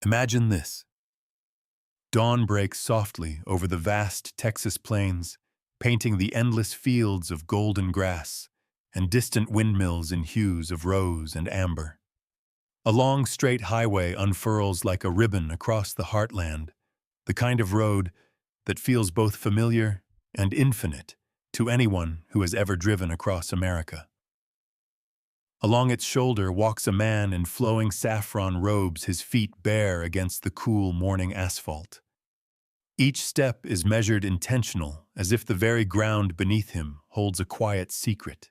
Imagine this. Dawn breaks softly over the vast Texas plains, painting the endless fields of golden grass and distant windmills in hues of rose and amber. A long, straight highway unfurls like a ribbon across the heartland, the kind of road that feels both familiar and infinite to anyone who has ever driven across America. Along its shoulder walks a man in flowing saffron robes, his feet bare against the cool morning asphalt. Each step is measured intentional, as if the very ground beneath him holds a quiet secret.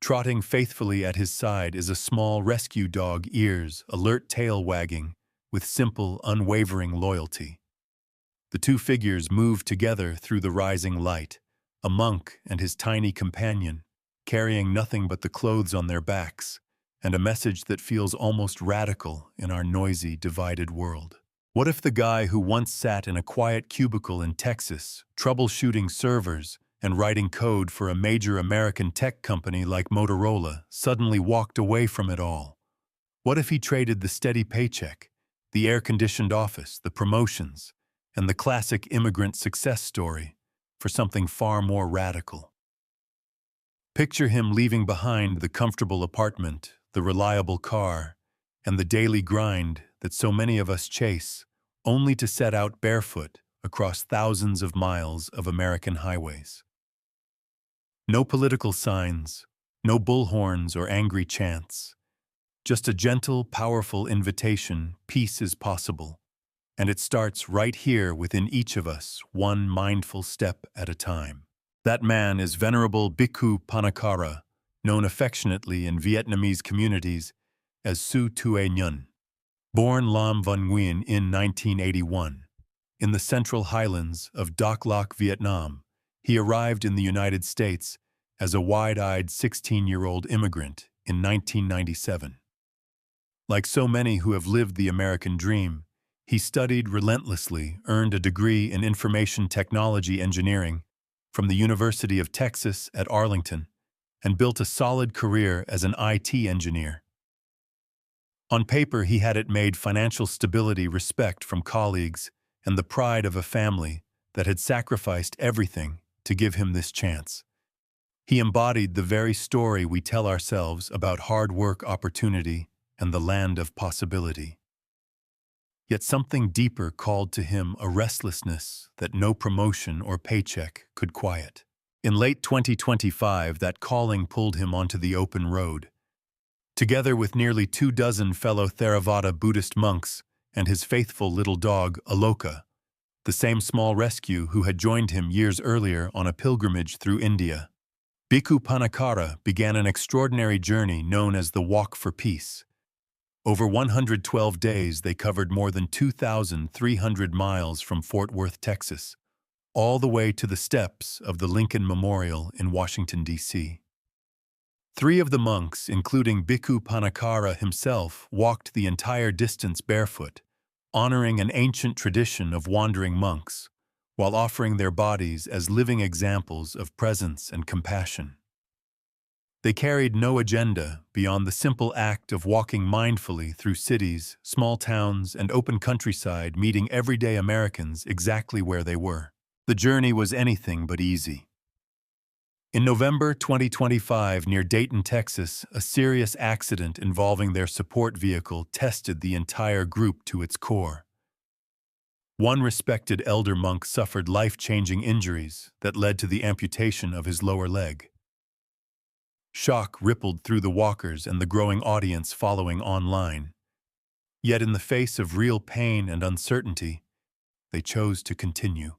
Trotting faithfully at his side is a small rescue dog, ears, alert tail wagging, with simple, unwavering loyalty. The two figures move together through the rising light, a monk and his tiny companion, carrying nothing but the clothes on their backs, and a message that feels almost radical in our noisy, divided world. What if the guy who once sat in a quiet cubicle in Texas, troubleshooting servers and writing code for a major American tech company like Motorola, suddenly walked away from it all? What if he traded the steady paycheck, the air-conditioned office, the promotions, and the classic immigrant success story for something far more radical? Picture him leaving behind the comfortable apartment, the reliable car, and the daily grind that so many of us chase, only to set out barefoot across thousands of miles of American highways. No political signs, no bullhorns or angry chants, just a gentle, powerful invitation: peace is possible, and it starts right here within each of us, one mindful step at a time. That man is Venerable Bhikkhu Pannakara, known affectionately in Vietnamese communities as Su Tue Nhun. Born Lam Van Nguyen in 1981, in the central highlands of Doc Loc, Vietnam, he arrived in the United States as a wide-eyed 16-year-old immigrant in 1997. Like so many who have lived the American dream, he studied relentlessly, earned a degree in information technology engineering from the University of Texas at Arlington, and built a solid career as an IT engineer. On paper, he had it made: financial stability, respect from colleagues, and the pride of a family that had sacrificed everything to give him this chance. He embodied the very story we tell ourselves about hard work, opportunity, and the land of possibility. Yet something deeper called to him, a restlessness that no promotion or paycheck could quiet. In late 2025, that calling pulled him onto the open road. Together with nearly 24 fellow Theravada Buddhist monks and his faithful little dog, Aloka, the same small rescue who had joined him years earlier on a pilgrimage through India, Bhikkhu Pannakara began an extraordinary journey known as the Walk for Peace. Over 112 days, they covered more than 2,300 miles from Fort Worth, Texas, all the way to the steps of the Lincoln Memorial in Washington, D.C. 3 of the monks, including Bhikkhu Pannakara himself, walked the entire distance barefoot, honoring an ancient tradition of wandering monks, while offering their bodies as living examples of presence and compassion. They carried no agenda beyond the simple act of walking mindfully through cities, small towns, and open countryside, meeting everyday Americans exactly where they were. The journey was anything but easy. In November 2025, near Dayton, Texas, a serious accident involving their support vehicle tested the entire group to its core. One respected elder monk suffered life-changing injuries that led to the amputation of his lower leg. Shock rippled through the walkers and the growing audience following online. Yet in the face of real pain and uncertainty, they chose to continue.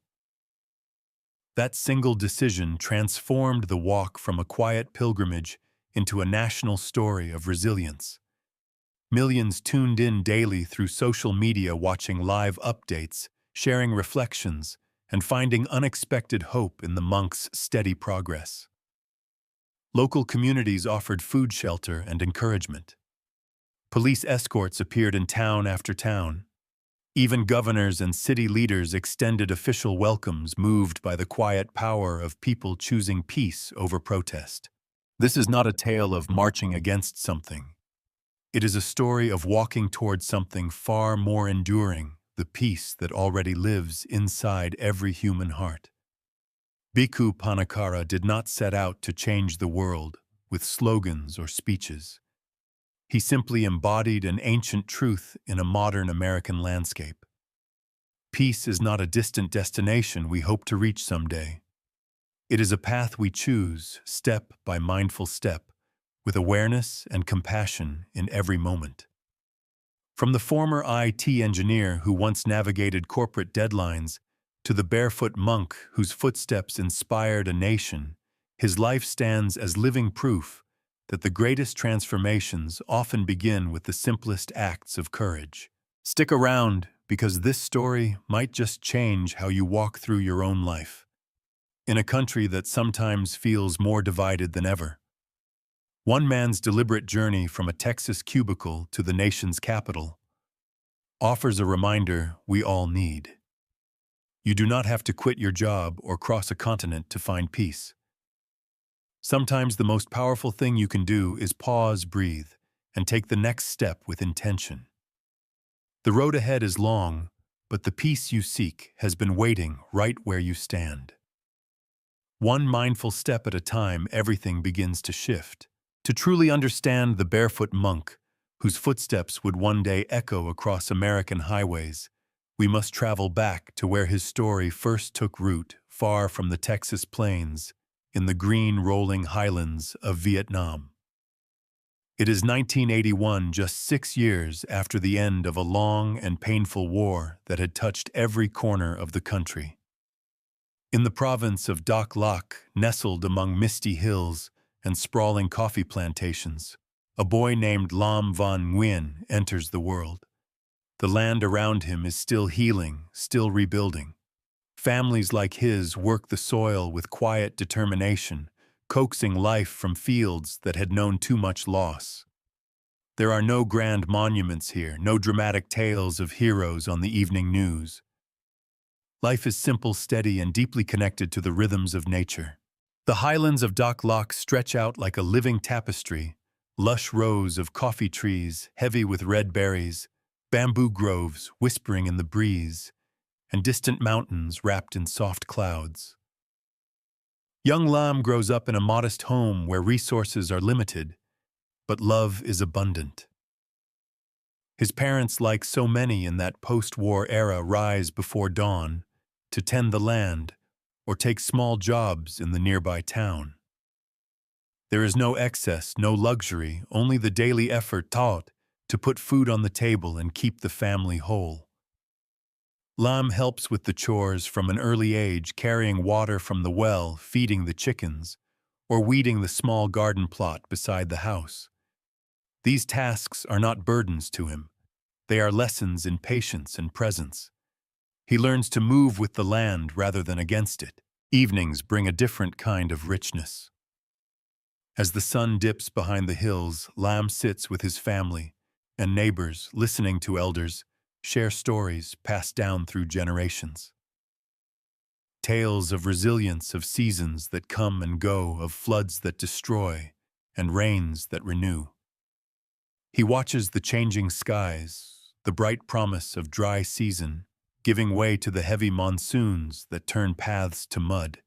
That single decision transformed the walk from a quiet pilgrimage into a national story of resilience. Millions tuned in daily through social media, watching live updates, sharing reflections, and finding unexpected hope in the monks' steady progress. Local communities offered food, shelter, and encouragement. Police escorts appeared in town after town. Even governors and city leaders extended official welcomes, moved by the quiet power of people choosing peace over protest. This is not a tale of marching against something. It is a story of walking towards something far more enduring, the peace that already lives inside every human heart. Bhikkhu Pannakara did not set out to change the world with slogans or speeches. He simply embodied an ancient truth in a modern American landscape. Peace is not a distant destination we hope to reach someday. It is a path we choose, step by mindful step, with awareness and compassion in every moment. From the former IT engineer who once navigated corporate deadlines to the barefoot monk whose footsteps inspired a nation, his life stands as living proof that the greatest transformations often begin with the simplest acts of courage. Stick around, because this story might just change how you walk through your own life. In a country that sometimes feels more divided than ever. One man's deliberate journey from a Texas cubicle to the nation's capital offers a reminder we all need. You do not have to quit your job or cross a continent to find peace. Sometimes the most powerful thing you can do is pause, breathe, and take the next step with intention. The road ahead is long, but the peace you seek has been waiting right where you stand. One mindful step at a time, everything begins to shift. To truly understand the barefoot monk, whose footsteps would one day echo across American highways, we must travel back to where his story first took root, far from the Texas plains, in the green rolling highlands of Vietnam. It is 1981, just 6 years after the end of a long and painful war that had touched every corner of the country. In the province of Dak Lak, nestled among misty hills and sprawling coffee plantations, a boy named Lam Van Nguyen enters the world. The land around him is still healing, still rebuilding. Families like his work the soil with quiet determination, coaxing life from fields that had known too much loss. There are no grand monuments here, no dramatic tales of heroes on the evening news. Life is simple, steady, and deeply connected to the rhythms of nature. The highlands of Dak Lak stretch out like a living tapestry, lush rows of coffee trees heavy with red berries, bamboo groves whispering in the breeze, and distant mountains wrapped in soft clouds. Young Lam grows up in a modest home where resources are limited, but love is abundant. His parents, like so many in that post-war era, rise before dawn to tend the land or take small jobs in the nearby town. There is no excess, no luxury, only the daily effort taught to put food on the table and keep the family whole. Lam helps with the chores from an early age, carrying water from the well, feeding the chickens, or weeding the small garden plot beside the house. These tasks are not burdens to him. They are lessons in patience and presence. He learns to move with the land rather than against it. Evenings bring a different kind of richness. As the sun dips behind the hills, Lam sits with his family and neighbors, listening to elders share stories passed down through generations. Tales of resilience, of seasons that come and go, of floods that destroy and rains that renew. He watches the changing skies, the bright promise of dry season, giving way to the heavy monsoons that turn paths to mud.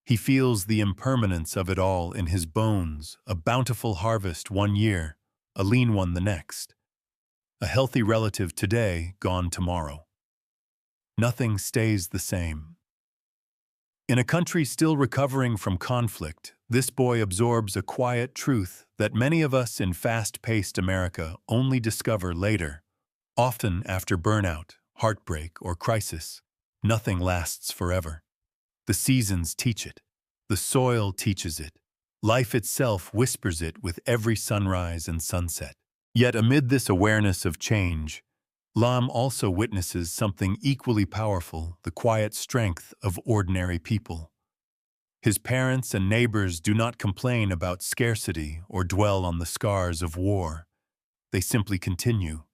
He feels the impermanence of it all in his bones, a bountiful harvest one year, a lean one the next. A healthy relative today, gone tomorrow. Nothing stays the same. In a country still recovering from conflict, this boy absorbs a quiet truth that many of us in fast-paced America only discover later. Often after burnout, heartbreak, or crisis, nothing lasts forever. The seasons teach it. The soil teaches it. Life itself whispers it with every sunrise and sunset. Yet amid this awareness of change, Lam also witnesses something equally powerful, the quiet strength of ordinary people. His parents and neighbors do not complain about scarcity or dwell on the scars of war. They simply continue.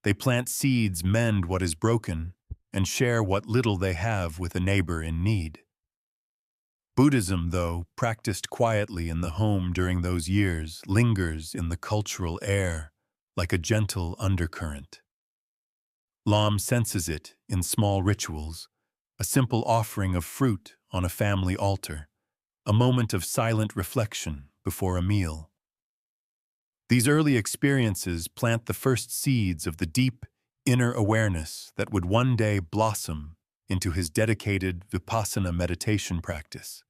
They plant seeds, mend what is broken, and share what little they have with a neighbor in need. Buddhism, though practiced quietly in the home during those years, lingers in the cultural air, like a gentle undercurrent. Lam senses it in small rituals, a simple offering of fruit on a family altar, a moment of silent reflection before a meal. These early experiences plant the first seeds of the deep, inner awareness that would one day blossom into his dedicated Vipassana meditation practice.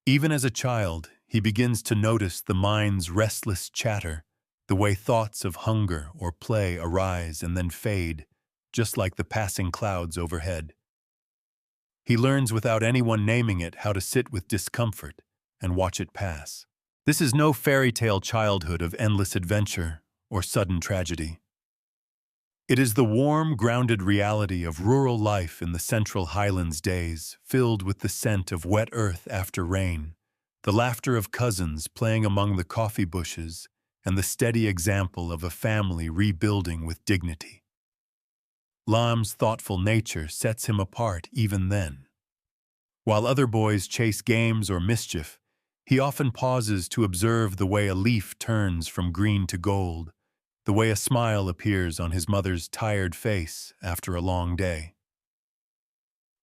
Even as a child, he begins to notice the mind's restless chatter, the way thoughts of hunger or play arise and then fade, just like the passing clouds overhead. He learns without anyone naming it how to sit with discomfort and watch it pass. This is no fairy tale childhood of endless adventure or sudden tragedy. It is the warm, grounded reality of rural life in the Central Highlands days, filled with the scent of wet earth after rain, the laughter of cousins playing among the coffee bushes, and the steady example of a family rebuilding with dignity. Lam's thoughtful nature sets him apart even then. While other boys chase games or mischief, he often pauses to observe the way a leaf turns from green to gold, the way a smile appears on his mother's tired face after a long day.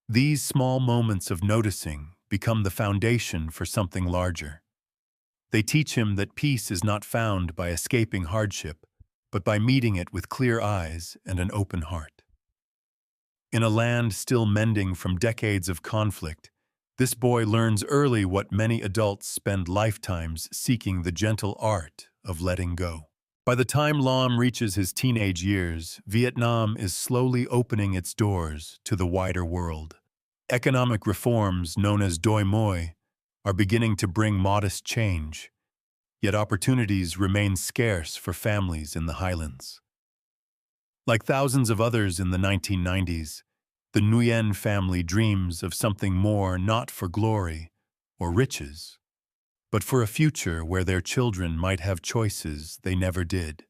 These small moments of noticing become the foundation for something larger. They teach him that peace is not found by escaping hardship, but by meeting it with clear eyes and an open heart. In a land still mending from decades of conflict, this boy learns early what many adults spend lifetimes seeking: the gentle art of letting go. By the time Lam reaches his teenage years, Vietnam is slowly opening its doors to the wider world. Economic reforms, known as Doi Moi, are beginning to bring modest change, yet opportunities remain scarce for families in the highlands. Like thousands of others in the 1990s, the Nguyen family dreams of something more, not for glory or riches, but for a future where their children might have choices they never did.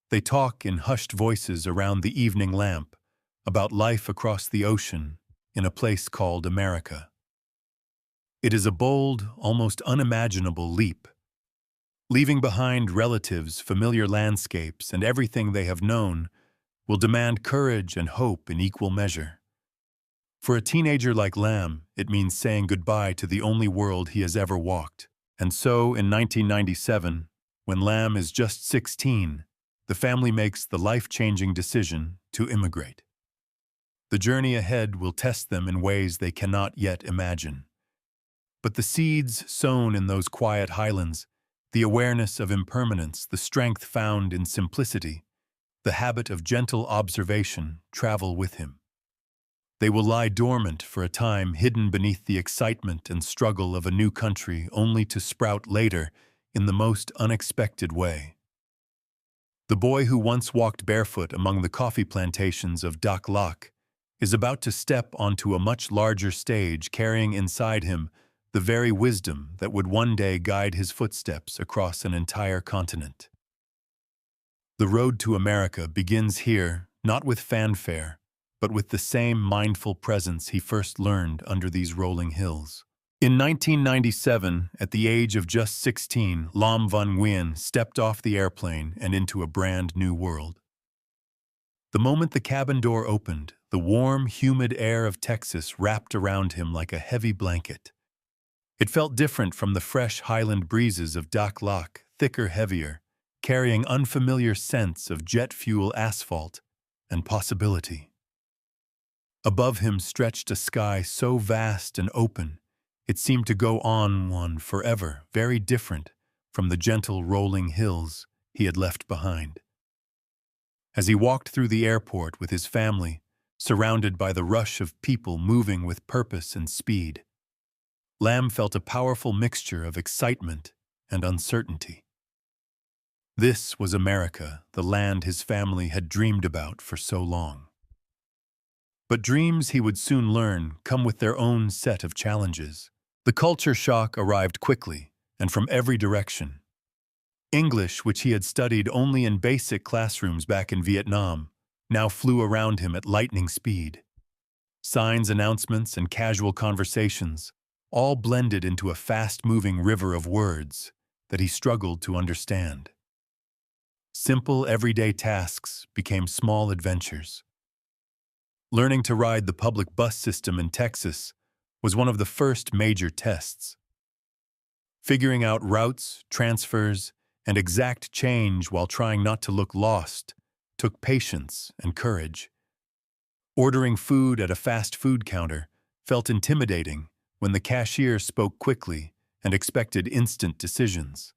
They talk in hushed voices around the evening lamp about life across the ocean in a place called America. It is a bold, almost unimaginable leap. Leaving behind relatives, familiar landscapes, and everything they have known will demand courage and hope in equal measure. For a teenager like Lam, it means saying goodbye to the only world he has ever walked. And so, in 1997, when Lam is just 16, the family makes the life-changing decision to immigrate. The journey ahead will test them in ways they cannot yet imagine. But the seeds sown in those quiet highlands, the awareness of impermanence, the strength found in simplicity, the habit of gentle observation travel with him. They will lie dormant for a time, hidden beneath the excitement and struggle of a new country, only to sprout later in the most unexpected way. The boy who once walked barefoot among the coffee plantations of Dak Lak is about to step onto a much larger stage, carrying inside him the very wisdom that would one day guide his footsteps across an entire continent. The road to America begins here, not with fanfare, but with the same mindful presence he first learned under these rolling hills. In 1997, at the age of just 16, Lam Van Nguyen stepped off the airplane and into a brand new world. The moment the cabin door opened, the warm, humid air of Texas wrapped around him like a heavy blanket. It felt different from the fresh highland breezes of Dak Lak, thicker, heavier, carrying unfamiliar scents of jet fuel, asphalt, and possibility. Above him stretched a sky so vast and open, it seemed to go on forever, very different from the gentle rolling hills he had left behind. As he walked through the airport with his family, surrounded by the rush of people moving with purpose and speed, Lam felt a powerful mixture of excitement and uncertainty. This was America, the land his family had dreamed about for so long. But dreams, he would soon learn, come with their own set of challenges. The culture shock arrived quickly, and from every direction. English, which he had studied only in basic classrooms back in Vietnam, now flew around him at lightning speed. Signs, announcements, and casual conversations all blended into a fast-moving river of words that he struggled to understand. Simple, everyday tasks became small adventures. Learning to ride the public bus system in Texas was one of the first major tests. Figuring out routes, transfers, and exact change while trying not to look lost took patience and courage. Ordering food at a fast food counter felt intimidating when the cashier spoke quickly and expected instant decisions.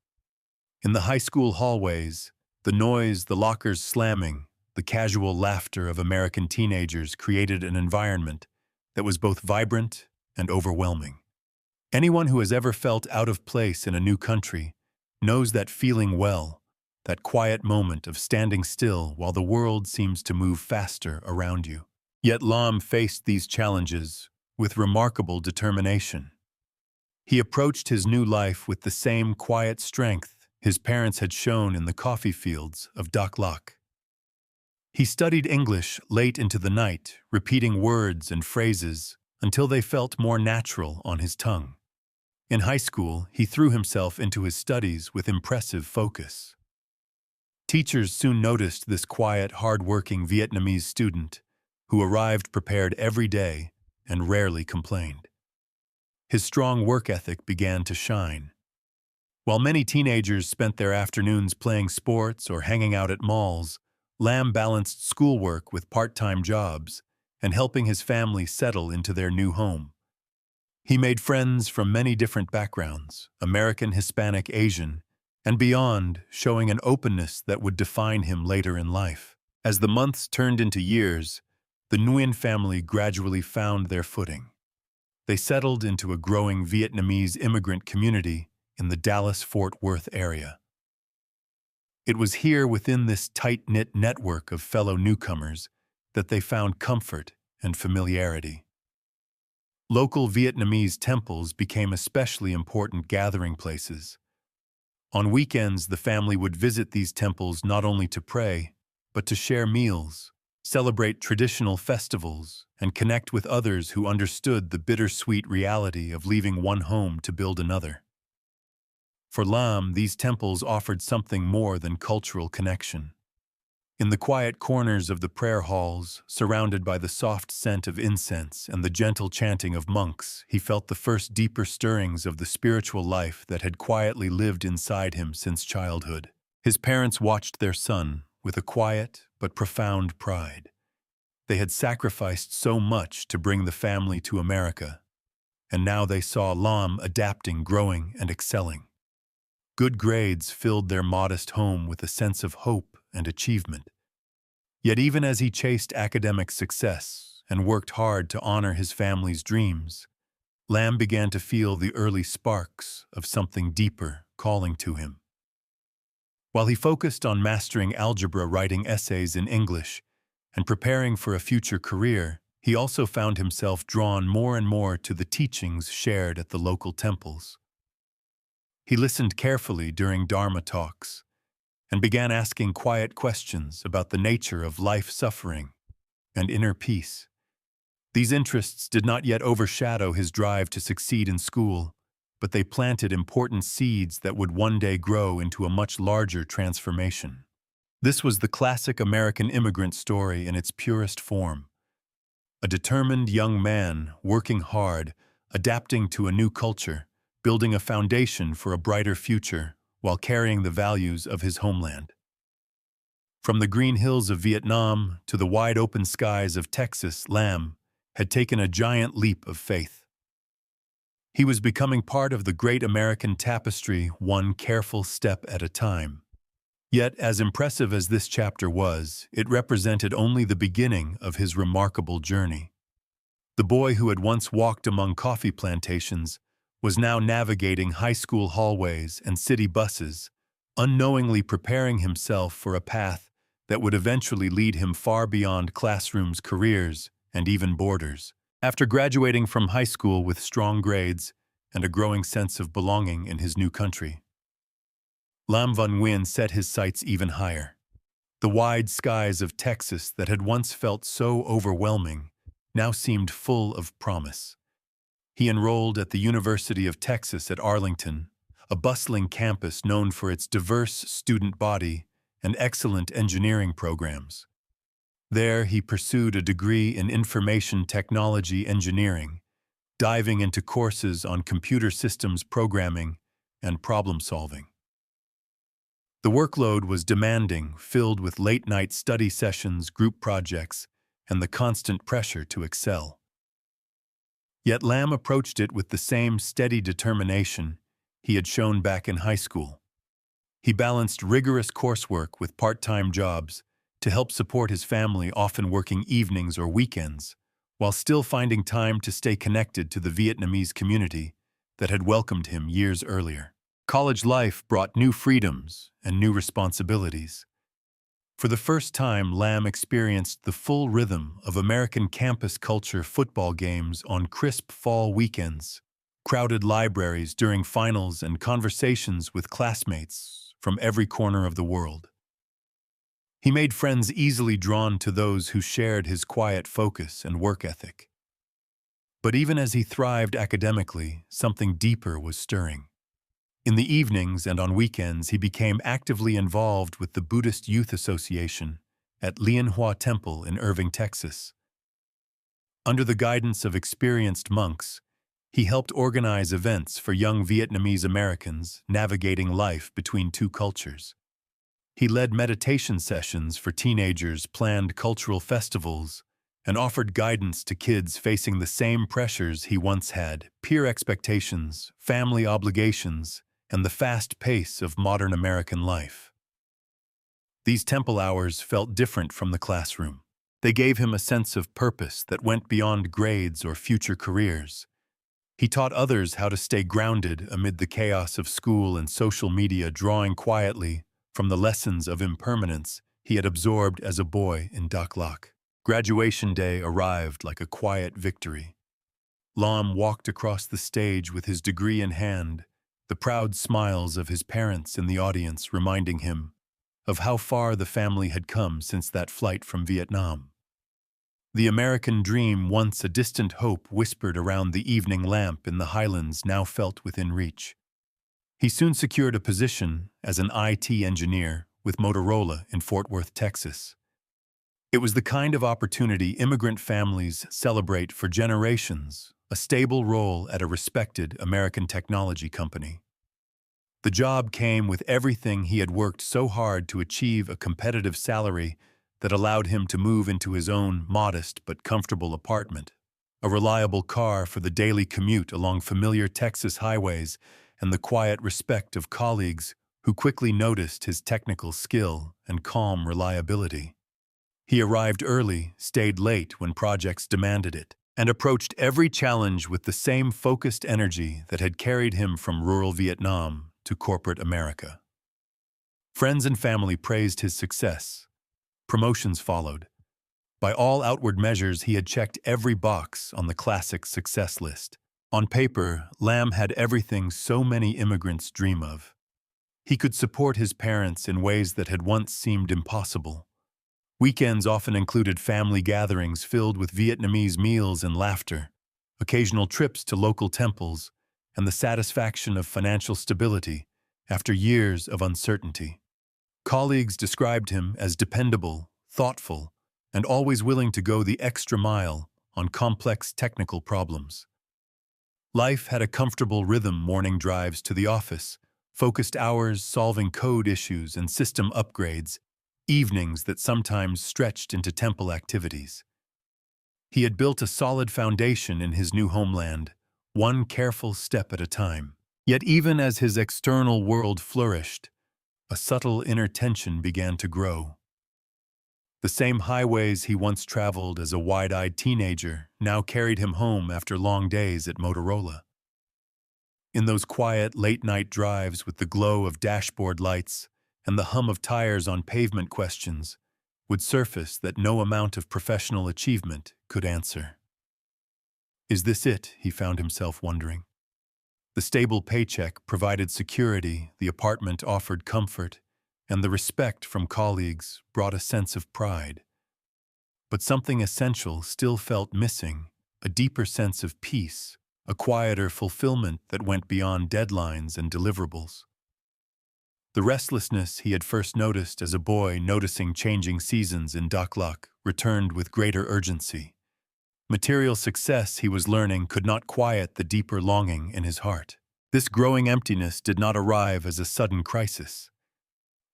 In the high school hallways, the noise, the lockers slamming, the casual laughter of American teenagers created an environment that was both vibrant and overwhelming. Anyone who has ever felt out of place in a new country knows that feeling well, that quiet moment of standing still while the world seems to move faster around you. Yet Lam faced these challenges with remarkable determination. He approached his new life with the same quiet strength his parents had shown in the coffee fields of Dak Lak. He studied English late into the night, repeating words and phrases until they felt more natural on his tongue. In high school, he threw himself into his studies with impressive focus. Teachers soon noticed this quiet, hard-working Vietnamese student who arrived prepared every day and rarely complained. His strong work ethic began to shine. While many teenagers spent their afternoons playing sports or hanging out at malls, Lam balanced schoolwork with part-time jobs and helping his family settle into their new home. He made friends from many different backgrounds, American, Hispanic, Asian, and beyond, showing an openness that would define him later in life. As the months turned into years, the Nguyen family gradually found their footing. They settled into a growing Vietnamese immigrant community in the Dallas-Fort Worth area. It was here within this tight-knit network of fellow newcomers that they found comfort and familiarity. Local Vietnamese temples became especially important gathering places. On weekends, the family would visit these temples not only to pray, but to share meals, celebrate traditional festivals, and connect with others who understood the bittersweet reality of leaving one home to build another. For Lam, these temples offered something more than cultural connection. In the quiet corners of the prayer halls, surrounded by the soft scent of incense and the gentle chanting of monks, he felt the first deeper stirrings of the spiritual life that had quietly lived inside him since childhood. His parents watched their son with a quiet but profound pride. They had sacrificed so much to bring the family to America, and now they saw Lam adapting, growing, and excelling. Good grades filled their modest home with a sense of hope and achievement. Yet even as he chased academic success and worked hard to honor his family's dreams, Lam began to feel the early sparks of something deeper calling to him. While he focused on mastering algebra, writing essays in English, and preparing for a future career, he also found himself drawn more and more to the teachings shared at the local temples. He listened carefully during Dharma talks and began asking quiet questions about the nature of life, suffering, and inner peace. These interests did not yet overshadow his drive to succeed in school, but they planted important seeds that would one day grow into a much larger transformation. This was the classic American immigrant story in its purest form. A determined young man working hard, adapting to a new culture, building a foundation for a brighter future while carrying the values of his homeland. From the green hills of Vietnam to the wide open skies of Texas, Lam had taken a giant leap of faith. He was becoming part of the great American tapestry, one careful step at a time. Yet, as impressive as this chapter was, it represented only the beginning of his remarkable journey. The boy who had once walked among coffee plantations was now navigating high school hallways and city buses, unknowingly preparing himself for a path that would eventually lead him far beyond classrooms, careers, and even borders. After graduating from high school with strong grades and a growing sense of belonging in his new country, Lam Van Nguyen set his sights even higher. The wide skies of Texas that had once felt so overwhelming now seemed full of promise. He enrolled at the University of Texas at Arlington, a bustling campus known for its diverse student body and excellent engineering programs. There, he pursued a degree in information technology engineering, diving into courses on computer systems programming and problem-solving. The workload was demanding, filled with late-night study sessions, group projects, and the constant pressure to excel. Yet Lam approached it with the same steady determination he had shown back in high school. He balanced rigorous coursework with part-time jobs to help support his family, often working evenings or weekends, while still finding time to stay connected to the Vietnamese community that had welcomed him years earlier. College life brought new freedoms and new responsibilities. For the first time, Lam experienced the full rhythm of American campus culture, football games on crisp fall weekends, crowded libraries during finals, and conversations with classmates from every corner of the world. He made friends easily drawn to those who shared his quiet focus and work ethic. But even as he thrived academically, something deeper was stirring. In the evenings and on weekends, he became actively involved with the Buddhist Youth Association at Lien Hua Temple in Irving, Texas. Under the guidance of experienced monks, he helped organize events for young Vietnamese Americans navigating life between two cultures. He led meditation sessions for teenagers, planned cultural festivals, and offered guidance to kids facing the same pressures he once had: peer expectations, family obligations, and the fast pace of modern American life. These temple hours felt different from the classroom. They gave him a sense of purpose that went beyond grades or future careers. He taught others how to stay grounded amid the chaos of school and social media, drawing quietly from the lessons of impermanence he had absorbed as a boy in Dak Lak. Graduation day arrived like a quiet victory. Lam walked across the stage with his degree in hand, the proud smiles of his parents in the audience reminding him of how far the family had come since that flight from Vietnam. The American dream, once a distant hope whispered around the evening lamp in the Highlands, now felt within reach. He soon secured a position as an IT engineer with Motorola in Fort Worth, Texas. It was the kind of opportunity immigrant families celebrate for generations: a stable role at a respected American technology company. The job came with everything he had worked so hard to achieve: a competitive salary that allowed him to move into his own modest but comfortable apartment, a reliable car for the daily commute along familiar Texas highways, and the quiet respect of colleagues who quickly noticed his technical skill and calm reliability. He arrived early, stayed late when projects demanded it, and approached every challenge with the same focused energy that had carried him from rural Vietnam to corporate America. Friends and family praised his success. Promotions followed. By all outward measures, he had checked every box on the classic success list. On paper, Lam had everything so many immigrants dream of. He could support his parents in ways that had once seemed impossible. Weekends often included family gatherings filled with Vietnamese meals and laughter, occasional trips to local temples, and the satisfaction of financial stability after years of uncertainty. Colleagues described him as dependable, thoughtful, and always willing to go the extra mile on complex technical problems. Life had a comfortable rhythm: morning drives to the office, focused hours solving code issues and system upgrades, evenings that sometimes stretched into temple activities. He had built a solid foundation in his new homeland, one careful step at a time. Yet even as his external world flourished, a subtle inner tension began to grow. The same highways he once traveled as a wide-eyed teenager now carried him home after long days at Motorola. In those quiet, late-night drives with the glow of dashboard lights and the hum of tires on pavement, questions would surface that no amount of professional achievement could answer. Is this it? He found himself wondering. The stable paycheck provided security, the apartment offered comfort, and the respect from colleagues brought a sense of pride. But something essential still felt missing: a deeper sense of peace, a quieter fulfillment that went beyond deadlines and deliverables. The restlessness he had first noticed as a boy noticing changing seasons in Daklak returned with greater urgency. Material success, he was learning, could not quiet the deeper longing in his heart. This growing emptiness did not arrive as a sudden crisis.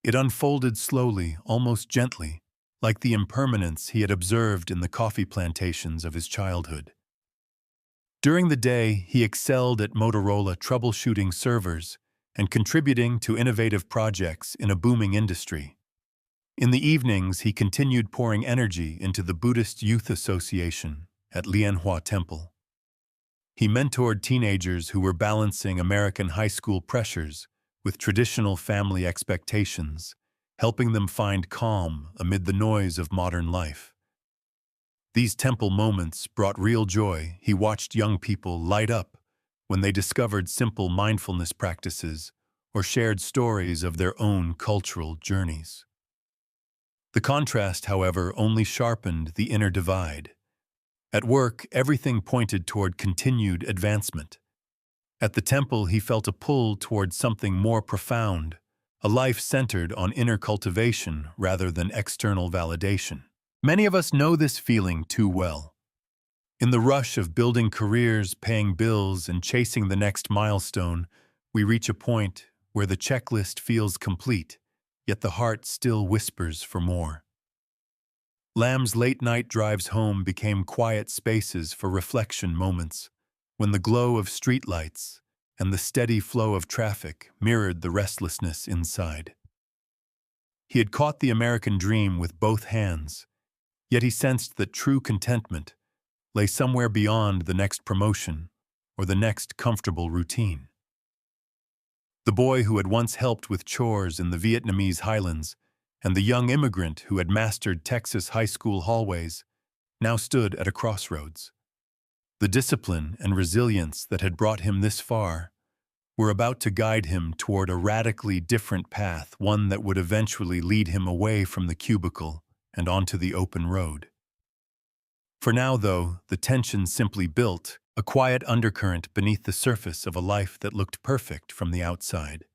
It unfolded slowly, almost gently, like the impermanence he had observed in the coffee plantations of his childhood. During the day, he excelled at Motorola troubleshooting servers and contributing to innovative projects in a booming industry. In the evenings, he continued pouring energy into the Buddhist Youth Association at Lianhua Temple. He mentored teenagers who were balancing American high school pressures with traditional family expectations, helping them find calm amid the noise of modern life. These temple moments brought real joy. He watched young people light up when they discovered simple mindfulness practices or shared stories of their own cultural journeys. The contrast, however, only sharpened the inner divide. At work, everything pointed toward continued advancement. At the temple, he felt a pull toward something more profound, a life centered on inner cultivation rather than external validation. Many of us know this feeling too well. In the rush of building careers, paying bills, and chasing the next milestone, we reach a point where the checklist feels complete, yet the heart still whispers for more. Lamb's late-night drives home became quiet spaces for reflection moments, when the glow of streetlights and the steady flow of traffic mirrored the restlessness inside. He had caught the American dream with both hands, yet he sensed that true contentment lay somewhere beyond the next promotion or the next comfortable routine. The boy who had once helped with chores in the Vietnamese highlands and the young immigrant who had mastered Texas high school hallways now stood at a crossroads. The discipline and resilience that had brought him this far were about to guide him toward a radically different path, one that would eventually lead him away from the cubicle and onto the open road. For now, though, the tension simply built, a quiet undercurrent beneath the surface of a life that looked perfect from the outside.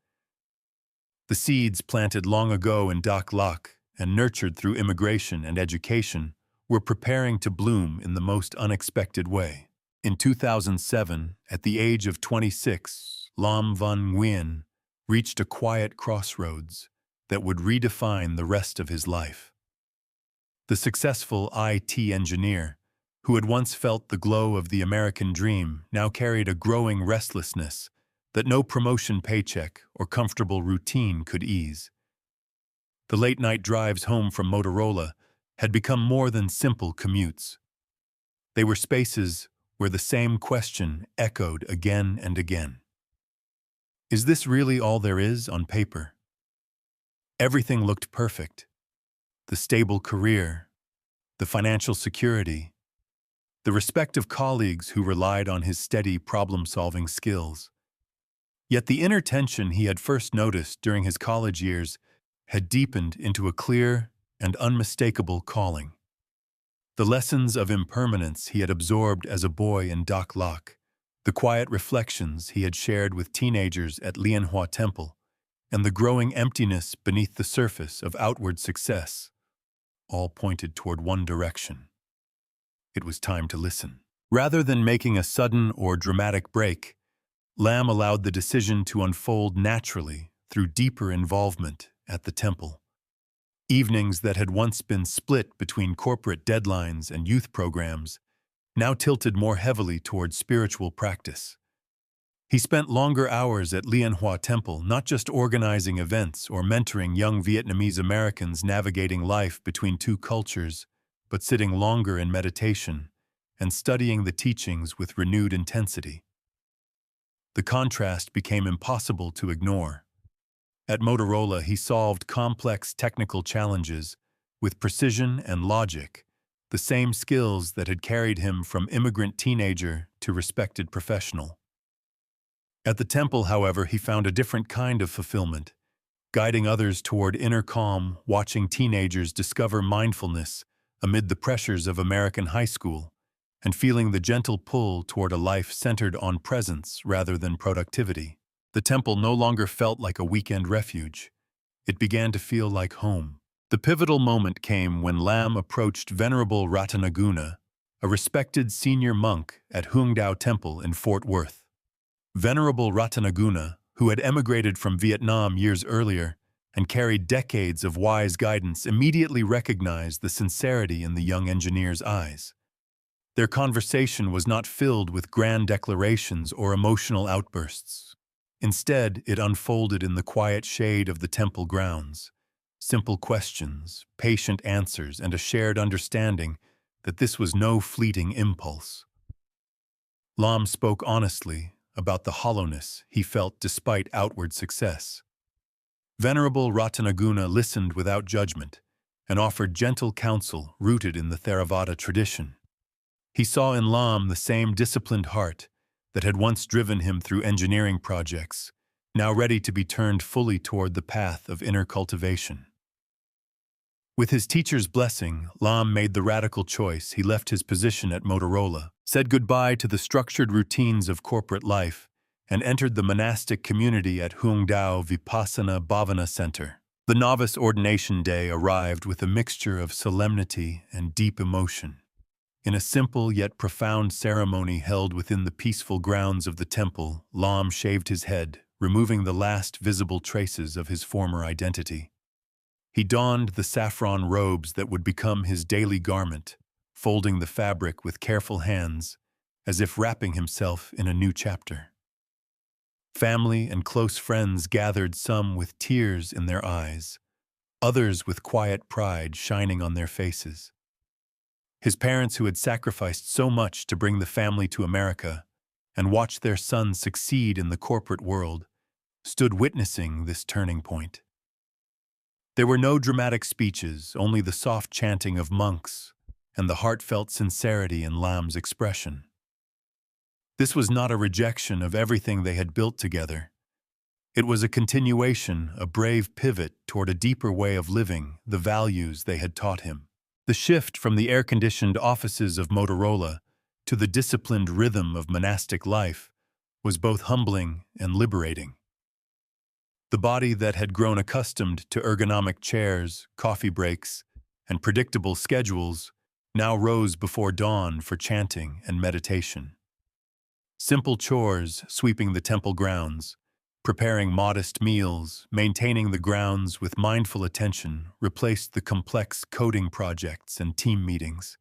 The seeds planted long ago in Dak Lak and nurtured through immigration and education were preparing to bloom in the most unexpected way. In 2007, at the age of 26, Lam Van Nguyen reached a quiet crossroads that would redefine the rest of his life. The successful IT engineer, who had once felt the glow of the American dream, now carried a growing restlessness that no promotion paycheck or comfortable routine could ease. The late-night drives home from Motorola had become more than simple commutes. They were spaces where the same question echoed again and again. Is this really all there is on paper? Everything looked perfect. The stable career, the financial security, the respect of colleagues who relied on his steady problem-solving skills. Yet the inner tension he had first noticed during his college years had deepened into a clear and unmistakable calling. The lessons of impermanence he had absorbed as a boy in Dak Lak, the quiet reflections he had shared with teenagers at Lianhua Temple, and the growing emptiness beneath the surface of outward success, all pointed toward one direction. It was time to listen. Rather than making a sudden or dramatic break, Lam allowed the decision to unfold naturally through deeper involvement at the temple. Evenings that had once been split between corporate deadlines and youth programs now tilted more heavily toward spiritual practice. He spent longer hours at Lianhua Temple, not just organizing events or mentoring young Vietnamese Americans navigating life between two cultures, but sitting longer in meditation and studying the teachings with renewed intensity. The contrast became impossible to ignore. At Motorola, he solved complex technical challenges with precision and logic, the same skills that had carried him from immigrant teenager to respected professional. At the temple, however, he found a different kind of fulfillment, guiding others toward inner calm, watching teenagers discover mindfulness amid the pressures of American high school, and feeling the gentle pull toward a life centered on presence rather than productivity. The temple no longer felt like a weekend refuge. It began to feel like home. The pivotal moment came when Lam approached Venerable Ratanaguna, a respected senior monk at Hungdao Temple in Fort Worth. Venerable Ratanaguna, who had emigrated from Vietnam years earlier and carried decades of wise guidance, immediately recognized the sincerity in the young engineer's eyes. Their conversation was not filled with grand declarations or emotional outbursts. Instead, it unfolded in the quiet shade of the temple grounds. Simple questions, patient answers, and a shared understanding that this was no fleeting impulse. Lam spoke honestly about the hollowness he felt despite outward success. Venerable Ratanaguna listened without judgment and offered gentle counsel rooted in the Theravada tradition. He saw in Lam the same disciplined heart that had once driven him through engineering projects, now ready to be turned fully toward the path of inner cultivation. With his teacher's blessing, Lam made the radical choice. He left his position at Motorola, said goodbye to the structured routines of corporate life, and entered the monastic community at Hungdao Vipassana Bhavana Center. The novice ordination day arrived with a mixture of solemnity and deep emotion. In a simple yet profound ceremony held within the peaceful grounds of the temple, Lam shaved his head, removing the last visible traces of his former identity. He donned the saffron robes that would become his daily garment, folding the fabric with careful hands, as if wrapping himself in a new chapter. Family and close friends gathered, some with tears in their eyes, others with quiet pride shining on their faces. His parents, who had sacrificed so much to bring the family to America and watch their son succeed in the corporate world, stood witnessing this turning point. There were no dramatic speeches, only the soft chanting of monks and the heartfelt sincerity in Lam's expression. This was not a rejection of everything they had built together. It was a continuation, a brave pivot toward a deeper way of living, the values they had taught him. The shift from the air-conditioned offices of Motorola to the disciplined rhythm of monastic life was both humbling and liberating. The body that had grown accustomed to ergonomic chairs, coffee breaks, and predictable schedules now rose before dawn for chanting and meditation. Simple chores, sweeping the temple grounds, preparing modest meals, maintaining the grounds with mindful attention, replaced the complex coding projects and team meetings.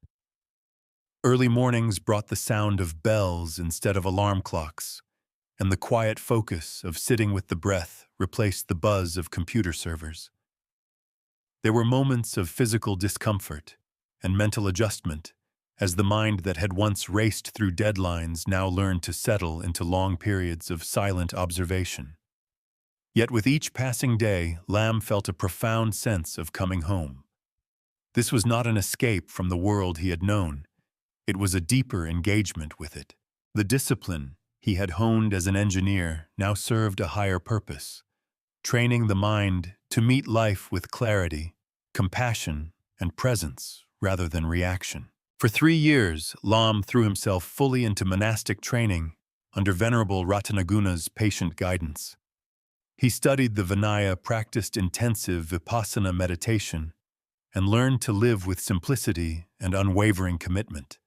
Early mornings brought the sound of bells instead of alarm clocks, and the quiet focus of sitting with the breath replaced the buzz of computer servers. There were moments of physical discomfort and mental adjustment, as the mind that had once raced through deadlines now learned to settle into long periods of silent observation. Yet with each passing day, Lam felt a profound sense of coming home. This was not an escape from the world he had known. It was a deeper engagement with it. The discipline he had honed as an engineer now served a higher purpose, training the mind to meet life with clarity, compassion, and presence rather than reaction. For 3 years, Lam threw himself fully into monastic training under Venerable Ratanaguna's patient guidance. He studied the Vinaya, practiced intensive Vipassana meditation, and learned to live with simplicity and unwavering commitment.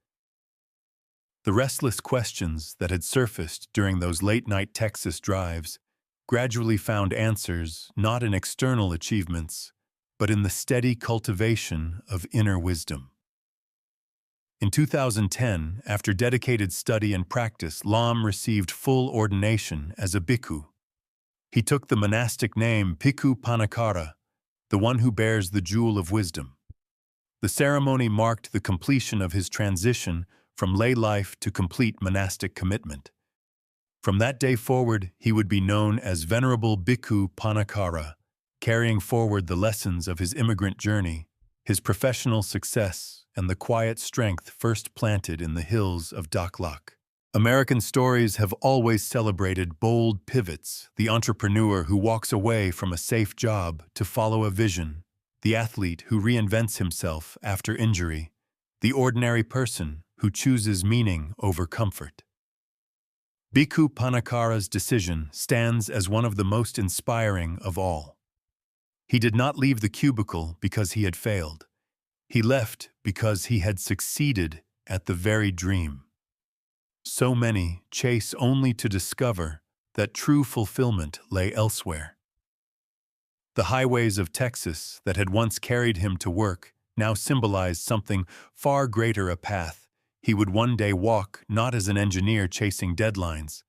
The restless questions that had surfaced during those late-night Texas drives gradually found answers not in external achievements, but in the steady cultivation of inner wisdom. In 2010, after dedicated study and practice, Lam received full ordination as a bhikkhu. He took the monastic name Bhikkhu Pannakara, the one who bears the jewel of wisdom. The ceremony marked the completion of his transition from lay life to complete monastic commitment. From that day forward, he would be known as Venerable Bhikkhu Pannakara, carrying forward the lessons of his immigrant journey, his professional success, and the quiet strength first planted in the hills of Daklak. American stories have always celebrated bold pivots, the entrepreneur who walks away from a safe job to follow a vision, the athlete who reinvents himself after injury, the ordinary person who chooses meaning over comfort. Bhikkhu Pannakara's decision stands as one of the most inspiring of all. He did not leave the cubicle because he had failed. He left because he had succeeded at the very dream. So many chase only to discover that true fulfillment lay elsewhere. The highways of Texas that had once carried him to work now symbolized something far greater, a path he would one day walk not as an engineer chasing deadlines,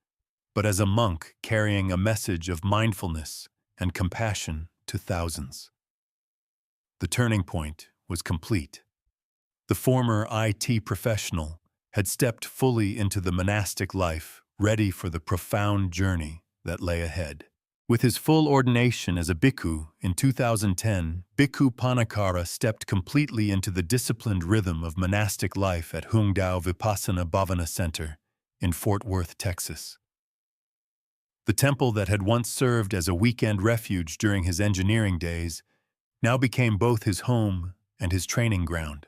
but as a monk carrying a message of mindfulness and compassion to thousands. The turning point was complete. The former IT professional had stepped fully into the monastic life, ready for the profound journey that lay ahead. With his full ordination as a bhikkhu in 2010, Bhikkhu Pannakara stepped completely into the disciplined rhythm of monastic life at Hungdao Vipassana Bhavana Center in Fort Worth, Texas. The temple that had once served as a weekend refuge during his engineering days now became both his home and his training ground.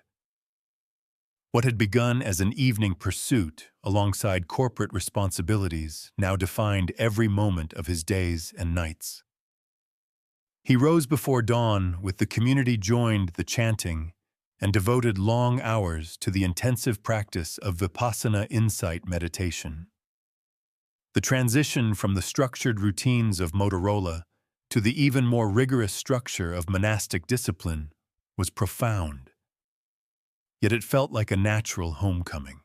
What had begun as an evening pursuit alongside corporate responsibilities now defined every moment of his days and nights. He rose before dawn with the community, joined the chanting, and devoted long hours to the intensive practice of Vipassana insight meditation. The transition from the structured routines of Motorola to the even more rigorous structure of monastic discipline was profound. Yet it felt like a natural homecoming.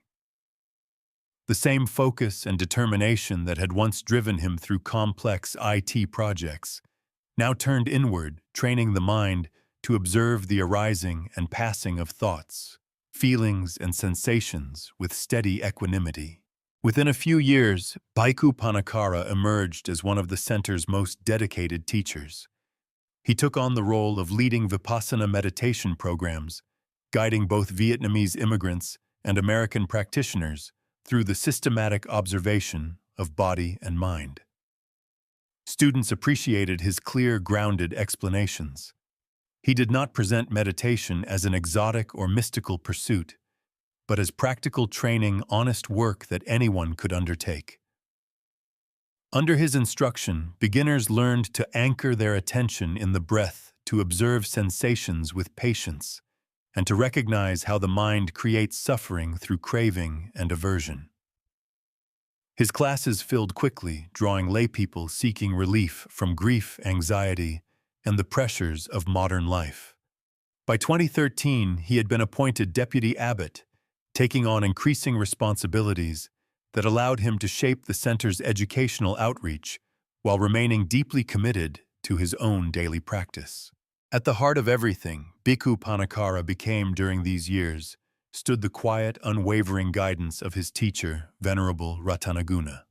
The same focus and determination that had once driven him through complex IT projects now turned inward, training the mind to observe the arising and passing of thoughts, feelings, and sensations with steady equanimity. Within a few years, Bhikkhu Pannakara emerged as one of the center's most dedicated teachers. He took on the role of leading Vipassana meditation programs, guiding both Vietnamese immigrants and American practitioners through the systematic observation of body and mind. Students appreciated his clear, grounded explanations. He did not present meditation as an exotic or mystical pursuit, but as practical training, honest work that anyone could undertake. Under his instruction, beginners learned to anchor their attention in the breath, to observe sensations with patience, and to recognize how the mind creates suffering through craving and aversion. His classes filled quickly, drawing laypeople seeking relief from grief, anxiety, and the pressures of modern life. By 2013, he had been appointed deputy abbot, taking on increasing responsibilities that allowed him to shape the center's educational outreach while remaining deeply committed to his own daily practice. At the heart of everything Bhikkhu Pannakara became during these years stood the quiet, unwavering guidance of his teacher, Venerable Ratanaguna.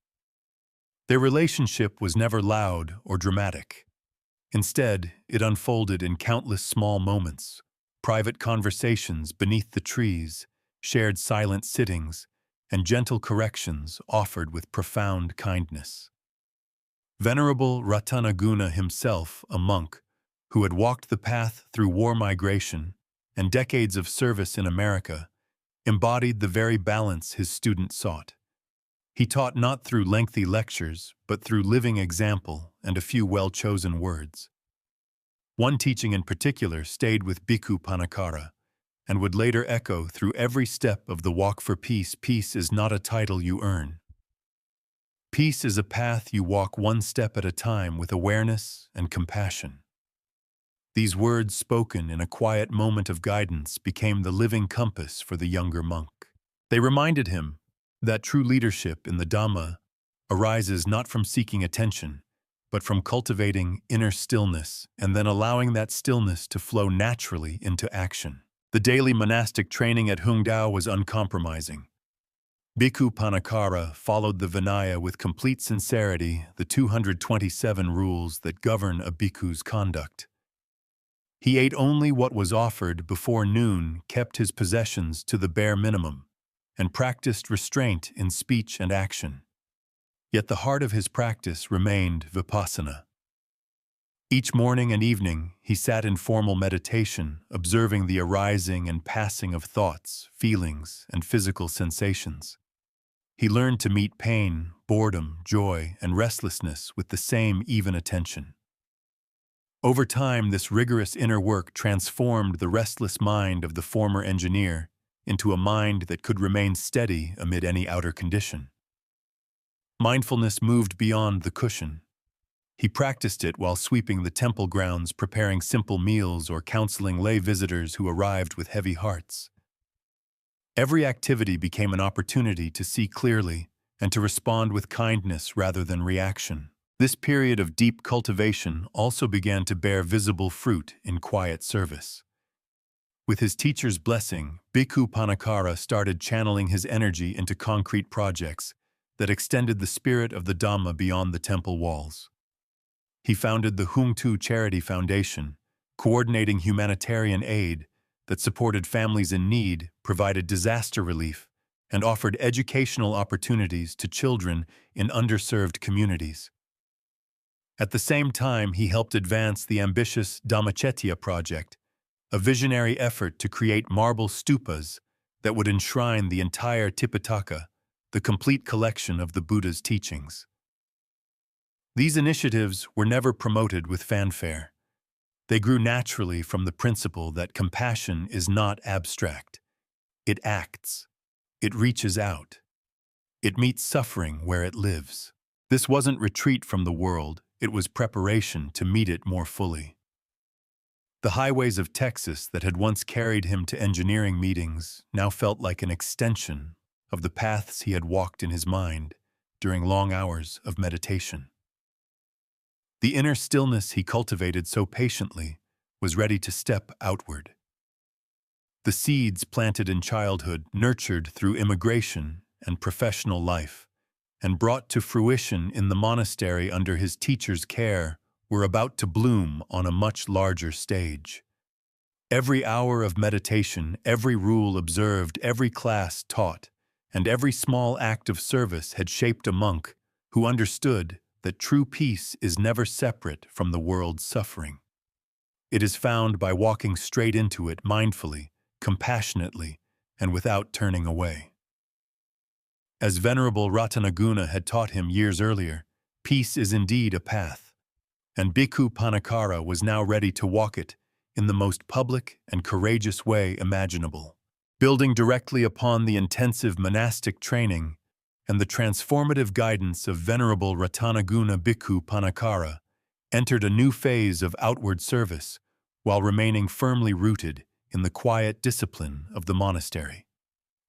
Their relationship was never loud or dramatic. Instead, it unfolded in countless small moments, private conversations beneath the trees, shared silent sittings, and gentle corrections offered with profound kindness. Venerable Ratanaguna himself, a monk who had walked the path through war migration and decades of service in America, embodied the very balance his student sought. He taught not through lengthy lectures, but through living example and a few well-chosen words. One teaching in particular stayed with Bhikkhu Pannakara and would later echo through every step of the walk for peace. Peace is not a title you earn. Peace is a path you walk one step at a time with awareness and compassion. These words, spoken in a quiet moment of guidance, became the living compass for the younger monk. They reminded him that true leadership in the Dhamma arises not from seeking attention, but from cultivating inner stillness and then allowing that stillness to flow naturally into action. The daily monastic training at Hungdao was uncompromising. Bhikkhu Pannakara followed the Vinaya with complete sincerity, the 227 rules that govern a bhikkhu's conduct. He ate only what was offered before noon, kept his possessions to the bare minimum, and practiced restraint in speech and action. Yet the heart of his practice remained vipassana. Each morning and evening, he sat in formal meditation, observing the arising and passing of thoughts, feelings, and physical sensations. He learned to meet pain, boredom, joy, and restlessness with the same even attention. Over time, this rigorous inner work transformed the restless mind of the former engineer into a mind that could remain steady amid any outer condition. Mindfulness moved beyond the cushion. He practiced it while sweeping the temple grounds, preparing simple meals, or counseling lay visitors who arrived with heavy hearts. Every activity became an opportunity to see clearly and to respond with kindness rather than reaction. This period of deep cultivation also began to bear visible fruit in quiet service. With his teacher's blessing, Bhikkhu Pannakara started channeling his energy into concrete projects that extended the spirit of the Dhamma beyond the temple walls. He founded the Hung Tu Charity Foundation, coordinating humanitarian aid that supported families in need, provided disaster relief, and offered educational opportunities to children in underserved communities. At the same time, he helped advance the ambitious Dhammacetya project, a visionary effort to create marble stupas that would enshrine the entire Tipitaka, the complete collection of the Buddha's teachings. These initiatives were never promoted with fanfare. They grew naturally from the principle that compassion is not abstract. It acts. It reaches out. It meets suffering where it lives. This wasn't retreat from the world, it was preparation to meet it more fully. The highways of Texas that had once carried him to engineering meetings now felt like an extension of the paths he had walked in his mind during long hours of meditation. The inner stillness he cultivated so patiently was ready to step outward. The seeds planted in childhood, nurtured through immigration and professional life, and brought to fruition in the monastery under his teacher's care, were about to bloom on a much larger stage. Every hour of meditation, every rule observed, every class taught, and every small act of service had shaped a monk who understood that true peace is never separate from the world's suffering. It is found by walking straight into it mindfully, compassionately, and without turning away. As Venerable Ratanaguna had taught him years earlier, peace is indeed a path, and Bhikkhu Pannakara was now ready to walk it in the most public and courageous way imaginable. Building directly upon the intensive monastic training and the transformative guidance of Venerable Ratanaguna, Bhikkhu Pannakara entered a new phase of outward service while remaining firmly rooted in the quiet discipline of the monastery.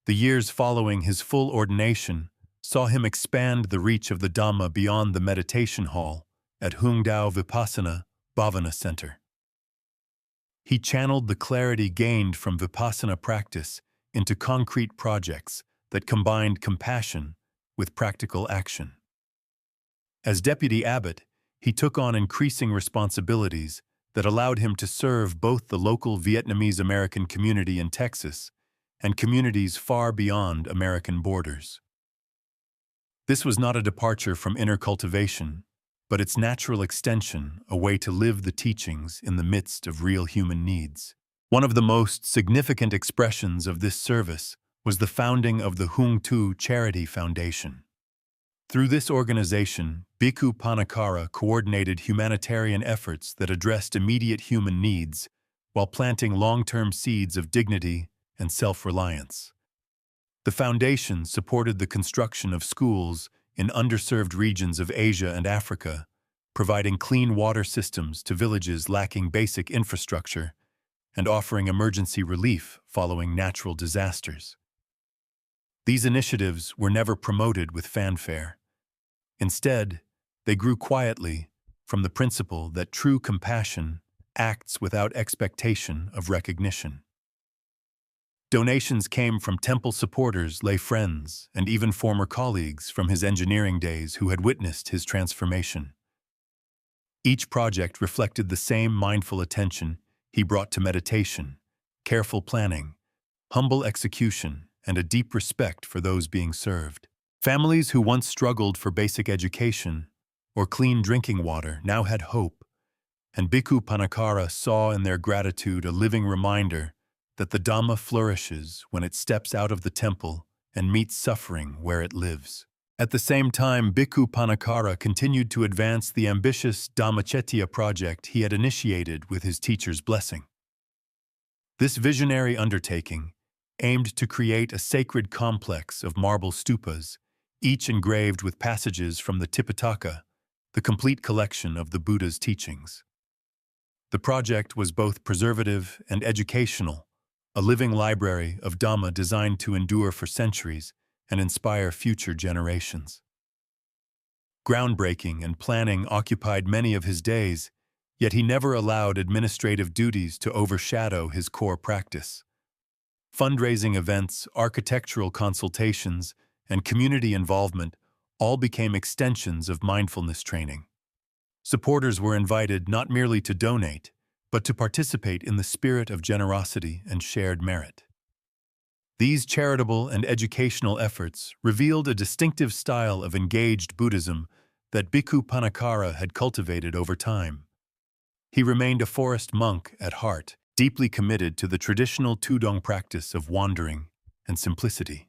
The years following his full ordination saw him expand the reach of the Dhamma beyond the meditation hall at Hungdao Vipassana Bhavana Center. He channeled the clarity gained from Vipassana practice into concrete projects that combined compassion with practical action. As deputy abbot, he took on increasing responsibilities that allowed him to serve both the local Vietnamese American community in Texas and communities far beyond American borders. This was not a departure from inner cultivation, but its natural extension, a way to live the teachings in the midst of real human needs. One of the most significant expressions of this service was the founding of the Hung Tu Charity Foundation. Through this organization, Bhikkhu Pannakara coordinated humanitarian efforts that addressed immediate human needs while planting long-term seeds of dignity and self-reliance. The foundation supported the construction of schools in underserved regions of Asia and Africa, providing clean water systems to villages lacking basic infrastructure and offering emergency relief following natural disasters. These initiatives were never promoted with fanfare. Instead, they grew quietly from the principle that true compassion acts without expectation of recognition. Donations came from temple supporters, lay friends, and even former colleagues from his engineering days who had witnessed his transformation. Each project reflected the same mindful attention he brought to meditation, careful planning, humble execution, and a deep respect for those being served. Families who once struggled for basic education or clean drinking water now had hope, and Bhikkhu Pannakara saw in their gratitude a living reminder that the Dhamma flourishes when it steps out of the temple and meets suffering where it lives. At the same time, Bhikkhu Pannakara continued to advance the ambitious Dhammacettiya project he had initiated with his teacher's blessing. This visionary undertaking aimed to create a sacred complex of marble stupas, each engraved with passages from the Tipitaka, the complete collection of the Buddha's teachings. The project was both preservative and educational, a living library of Dhamma designed to endure for centuries and inspire future generations. Groundbreaking and planning occupied many of his days, yet he never allowed administrative duties to overshadow his core practice. Fundraising events, architectural consultations, and community involvement all became extensions of mindfulness training. Supporters were invited not merely to donate, but to participate in the spirit of generosity and shared merit. These charitable and educational efforts revealed a distinctive style of engaged Buddhism that Bhikkhu Pannakara had cultivated over time. He remained a forest monk at heart, deeply committed to the traditional Tudong practice of wandering and simplicity.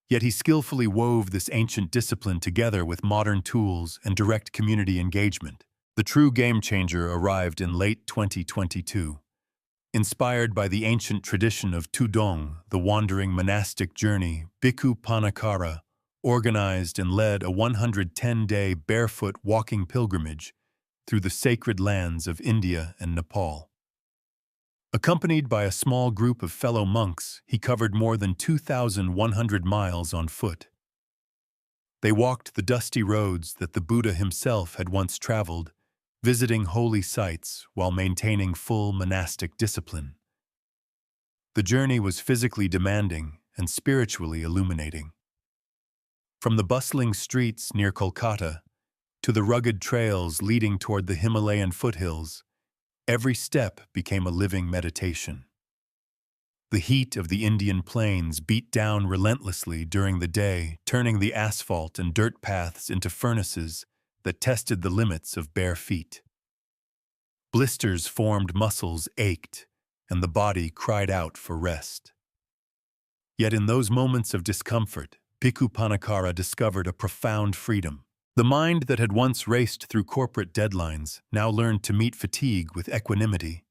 Yet he skillfully wove this ancient discipline together with modern tools and direct community engagement. The true game-changer arrived in late 2022. Inspired by the ancient tradition of Tudong, the wandering monastic journey, Bhikkhu Pannakara organized and led a 110-day barefoot walking pilgrimage through the sacred lands of India and Nepal. Accompanied by a small group of fellow monks, he covered more than 2,100 miles on foot. They walked the dusty roads that the Buddha himself had once traveled, visiting holy sites while maintaining full monastic discipline. The journey was physically demanding and spiritually illuminating. From the bustling streets near Kolkata to the rugged trails leading toward the Himalayan foothills, every step became a living meditation. The heat of the Indian plains beat down relentlessly during the day, turning the asphalt and dirt paths into furnaces that tested the limits of bare feet. Blisters formed, muscles ached, and the body cried out for rest. Yet in those moments of discomfort, Bhikkhu Pannakara discovered a profound freedom. The mind that had once raced through corporate deadlines now learned to meet fatigue with equanimity,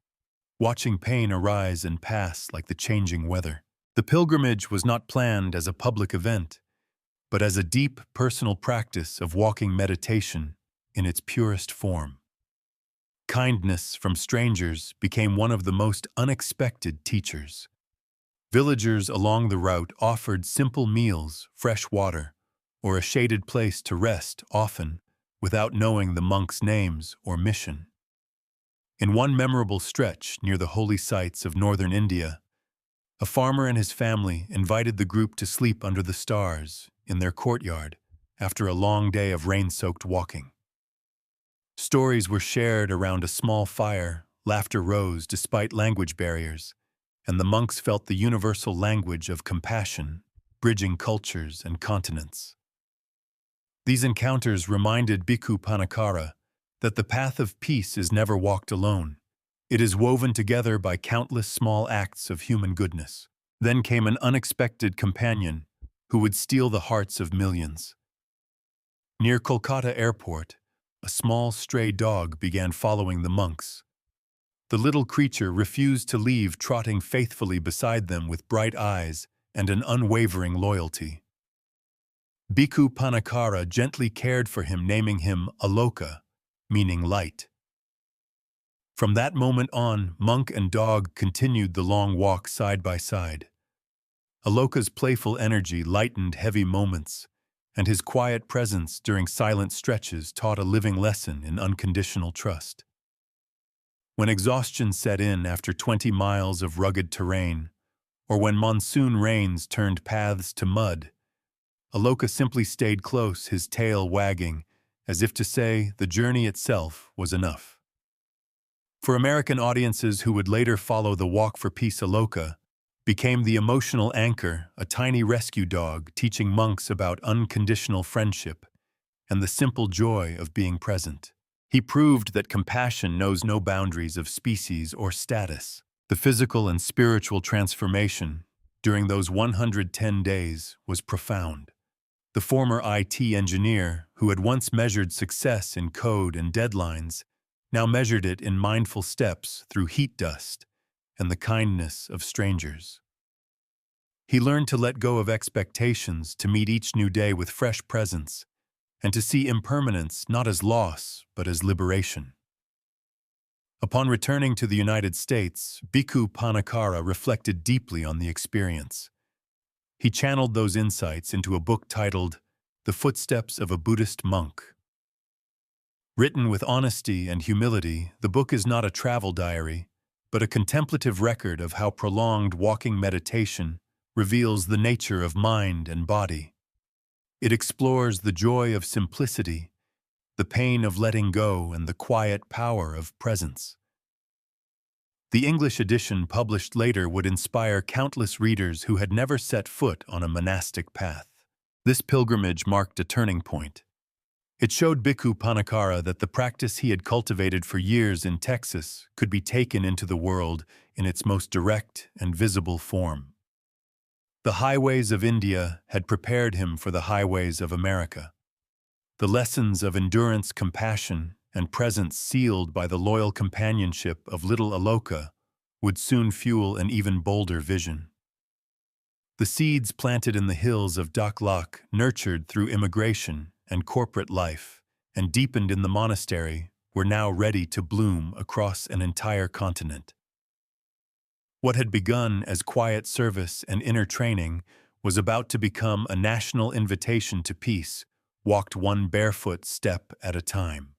watching pain arise and pass like the changing weather. The pilgrimage was not planned as a public event, but as a deep personal practice of walking meditation in its purest form. Kindness from strangers became one of the most unexpected teachers. Villagers along the route offered simple meals, fresh water, or a shaded place to rest, often without knowing the monks' names or mission. In one memorable stretch near the holy sites of northern India, a farmer and his family invited the group to sleep under the stars in their courtyard after a long day of rain-soaked walking. Stories were shared around a small fire, laughter rose despite language barriers, and the monks felt the universal language of compassion, bridging cultures and continents. These encounters reminded Bhikkhu Pannakara that the path of peace is never walked alone. It is woven together by countless small acts of human goodness. Then came an unexpected companion who would steal the hearts of millions. Near Kolkata Airport, a small stray dog began following the monks. The little creature refused to leave, trotting faithfully beside them with bright eyes and an unwavering loyalty. Bhikkhu Pannakara gently cared for him, naming him Aloka, meaning light. From that moment on, monk and dog continued the long walk side by side. Aloka's playful energy lightened heavy moments, and his quiet presence during silent stretches taught a living lesson in unconditional trust. When exhaustion set in after 20 miles of rugged terrain, or when monsoon rains turned paths to mud, Aloka simply stayed close, his tail wagging, as if to say the journey itself was enough. For American audiences who would later follow the Walk for Peace, Aloka became the emotional anchor, a tiny rescue dog teaching monks about unconditional friendship and the simple joy of being present. He proved that compassion knows no boundaries of species or status. The physical and spiritual transformation during those 110 days was profound. The former IT engineer, who had once measured success in code and deadlines, now measured it in mindful steps through heat dust and the kindness of strangers. He learned to let go of expectations, to meet each new day with fresh presence, and to see impermanence not as loss, but as liberation. Upon returning to the United States, Bhikkhu Pannakara reflected deeply on the experience. He channeled those insights into a book titled The Footsteps of a Buddhist Monk. Written with honesty and humility, the book is not a travel diary, but a contemplative record of how prolonged walking meditation reveals the nature of mind and body. It explores the joy of simplicity, the pain of letting go, and the quiet power of presence. The English edition published later would inspire countless readers who had never set foot on a monastic path. This pilgrimage marked a turning point. It showed Bhikkhu Pannakara that the practice he had cultivated for years in Texas could be taken into the world in its most direct and visible form. The highways of India had prepared him for the highways of America. The lessons of endurance, compassion, and presence sealed by the loyal companionship of little Aloka would soon fuel an even bolder vision. The seeds planted in the hills of Daklak, nurtured through immigration and corporate life, and deepened in the monastery, were now ready to bloom across an entire continent. What had begun as quiet service and inner training was about to become a national invitation to peace, walked one barefoot step at a time.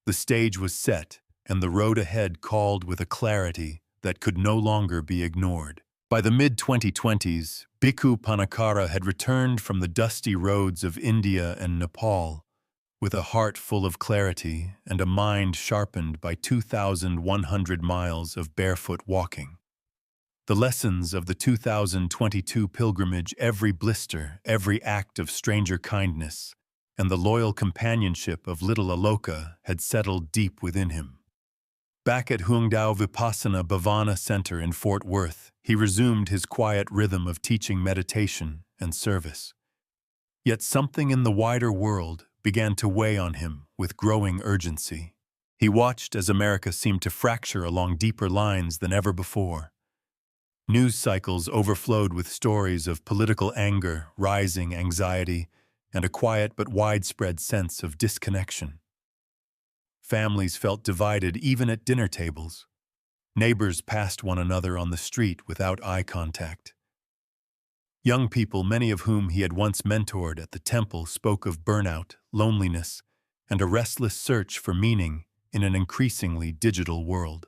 The stage was set, and the road ahead called with a clarity that could no longer be ignored. By the mid-2020s, Bhikkhu Pannakara had returned from the dusty roads of India and Nepal, with a heart full of clarity and a mind sharpened by 2,100 miles of barefoot walking. The lessons of the 2022 pilgrimage, every blister, every act of stranger kindness, and the loyal companionship of little Aloka had settled deep within him. Back at Hungdao Vipassana Bhavana Center in Fort Worth, he resumed his quiet rhythm of teaching meditation and service. Yet something in the wider world began to weigh on him with growing urgency. He watched as America seemed to fracture along deeper lines than ever before. News cycles overflowed with stories of political anger, rising anxiety, and a quiet but widespread sense of disconnection. Families felt divided even at dinner tables. Neighbors passed one another on the street without eye contact. Young people, many of whom he had once mentored at the temple, spoke of burnout, loneliness, and a restless search for meaning in an increasingly digital world.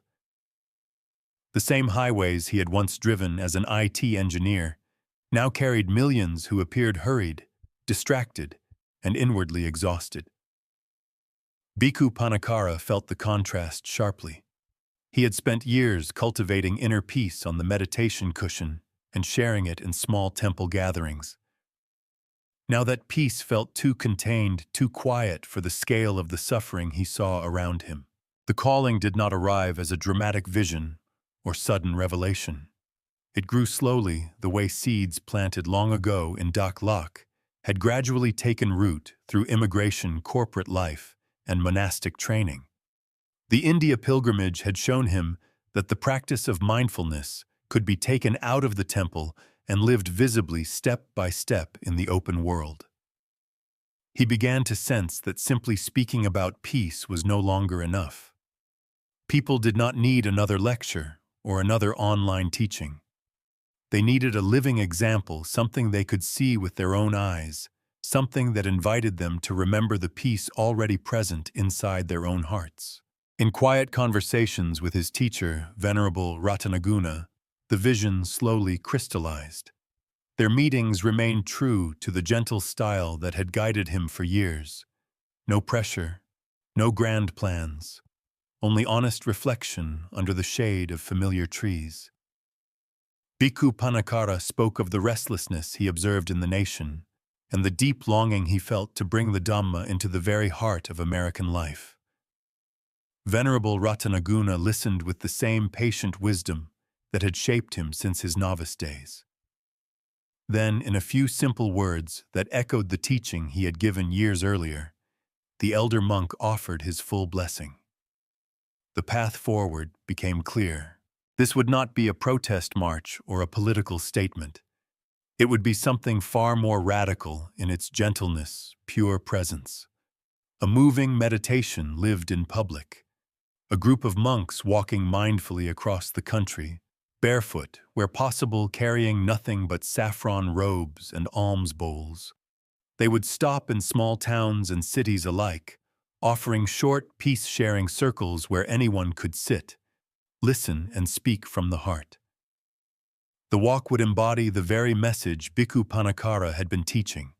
The same highways he had once driven as an IT engineer now carried millions who appeared hurried, distracted, and inwardly exhausted. Bhikkhu Pannakara felt the contrast sharply. He had spent years cultivating inner peace on the meditation cushion and sharing it in small temple gatherings. Now that peace felt too contained, too quiet for the scale of the suffering he saw around him. The calling did not arrive as a dramatic vision or sudden revelation. It grew slowly, the way seeds planted long ago in Daklak had gradually taken root through immigration, corporate life, and monastic training. The India pilgrimage had shown him that the practice of mindfulness could be taken out of the temple and lived visibly step by step in the open world. He began to sense that simply speaking about peace was no longer enough. People did not need another lecture or another online teaching. They needed a living example, something they could see with their own eyes, something that invited them to remember the peace already present inside their own hearts. In quiet conversations with his teacher, Venerable Ratanaguna, the vision slowly crystallized. Their meetings remained true to the gentle style that had guided him for years. No pressure, no grand plans, only honest reflection under the shade of familiar trees. Bhikkhu Pannakara spoke of the restlessness he observed in the nation and the deep longing he felt to bring the Dhamma into the very heart of American life. Venerable Ratanaguna listened with the same patient wisdom that had shaped him since his novice days. Then, in a few simple words that echoed the teaching he had given years earlier, the elder monk offered his full blessing. The path forward became clear. This would not be a protest march or a political statement. It would be something far more radical in its gentleness, pure presence. A moving meditation lived in public. A group of monks walking mindfully across the country, barefoot, where possible carrying nothing but saffron robes and alms bowls. They would stop in small towns and cities alike, offering short, peace-sharing circles where anyone could sit, listen, and speak from the heart. The walk would embody the very message Bhikkhu Pannakara had been teaching.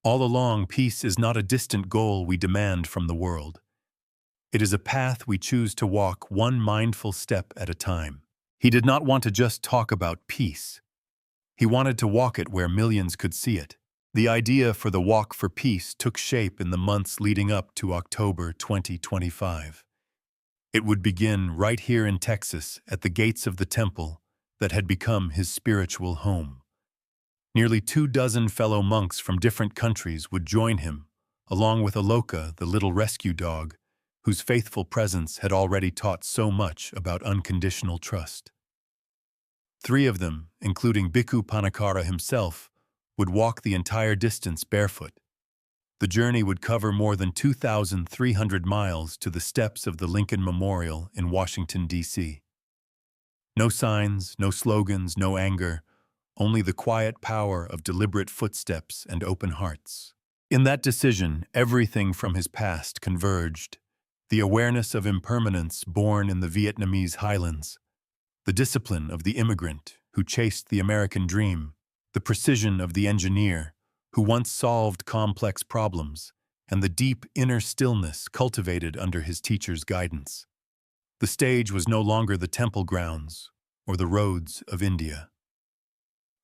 All along, peace is not a distant goal we demand from the world. It is a path we choose to walk one mindful step at a time. He did not want to just talk about peace. He wanted to walk it where millions could see it. The idea for the Walk for Peace took shape in the months leading up to October 2025. It would begin right here in Texas at the gates of the temple that had become his spiritual home. Nearly 24 fellow monks from different countries would join him, along with Aloka, the little rescue dog, whose faithful presence had already taught so much about unconditional trust. 3 of them, including Bhikkhu Pannakara himself, would walk the entire distance barefoot. The journey would cover more than 2,300 miles to the steps of the Lincoln Memorial in Washington, D.C. No signs, no slogans, no anger, only the quiet power of deliberate footsteps and open hearts. In that decision, everything from his past converged. The awareness of impermanence born in the Vietnamese highlands, the discipline of the immigrant who chased the American dream, the precision of the engineer who once solved complex problems, and the deep inner stillness cultivated under his teacher's guidance. The stage was no longer the temple grounds or the roads of India.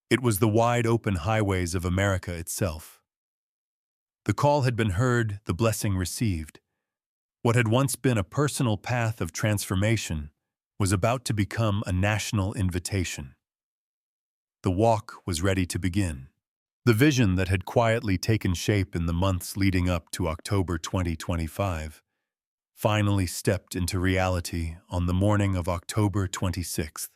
It was the wide-open highways of America itself. The call had been heard, the blessing received. What had once been a personal path of transformation was about to become a national invitation. The walk was ready to begin. The vision that had quietly taken shape in the months leading up to October 2025 finally stepped into reality on the morning of October 26th.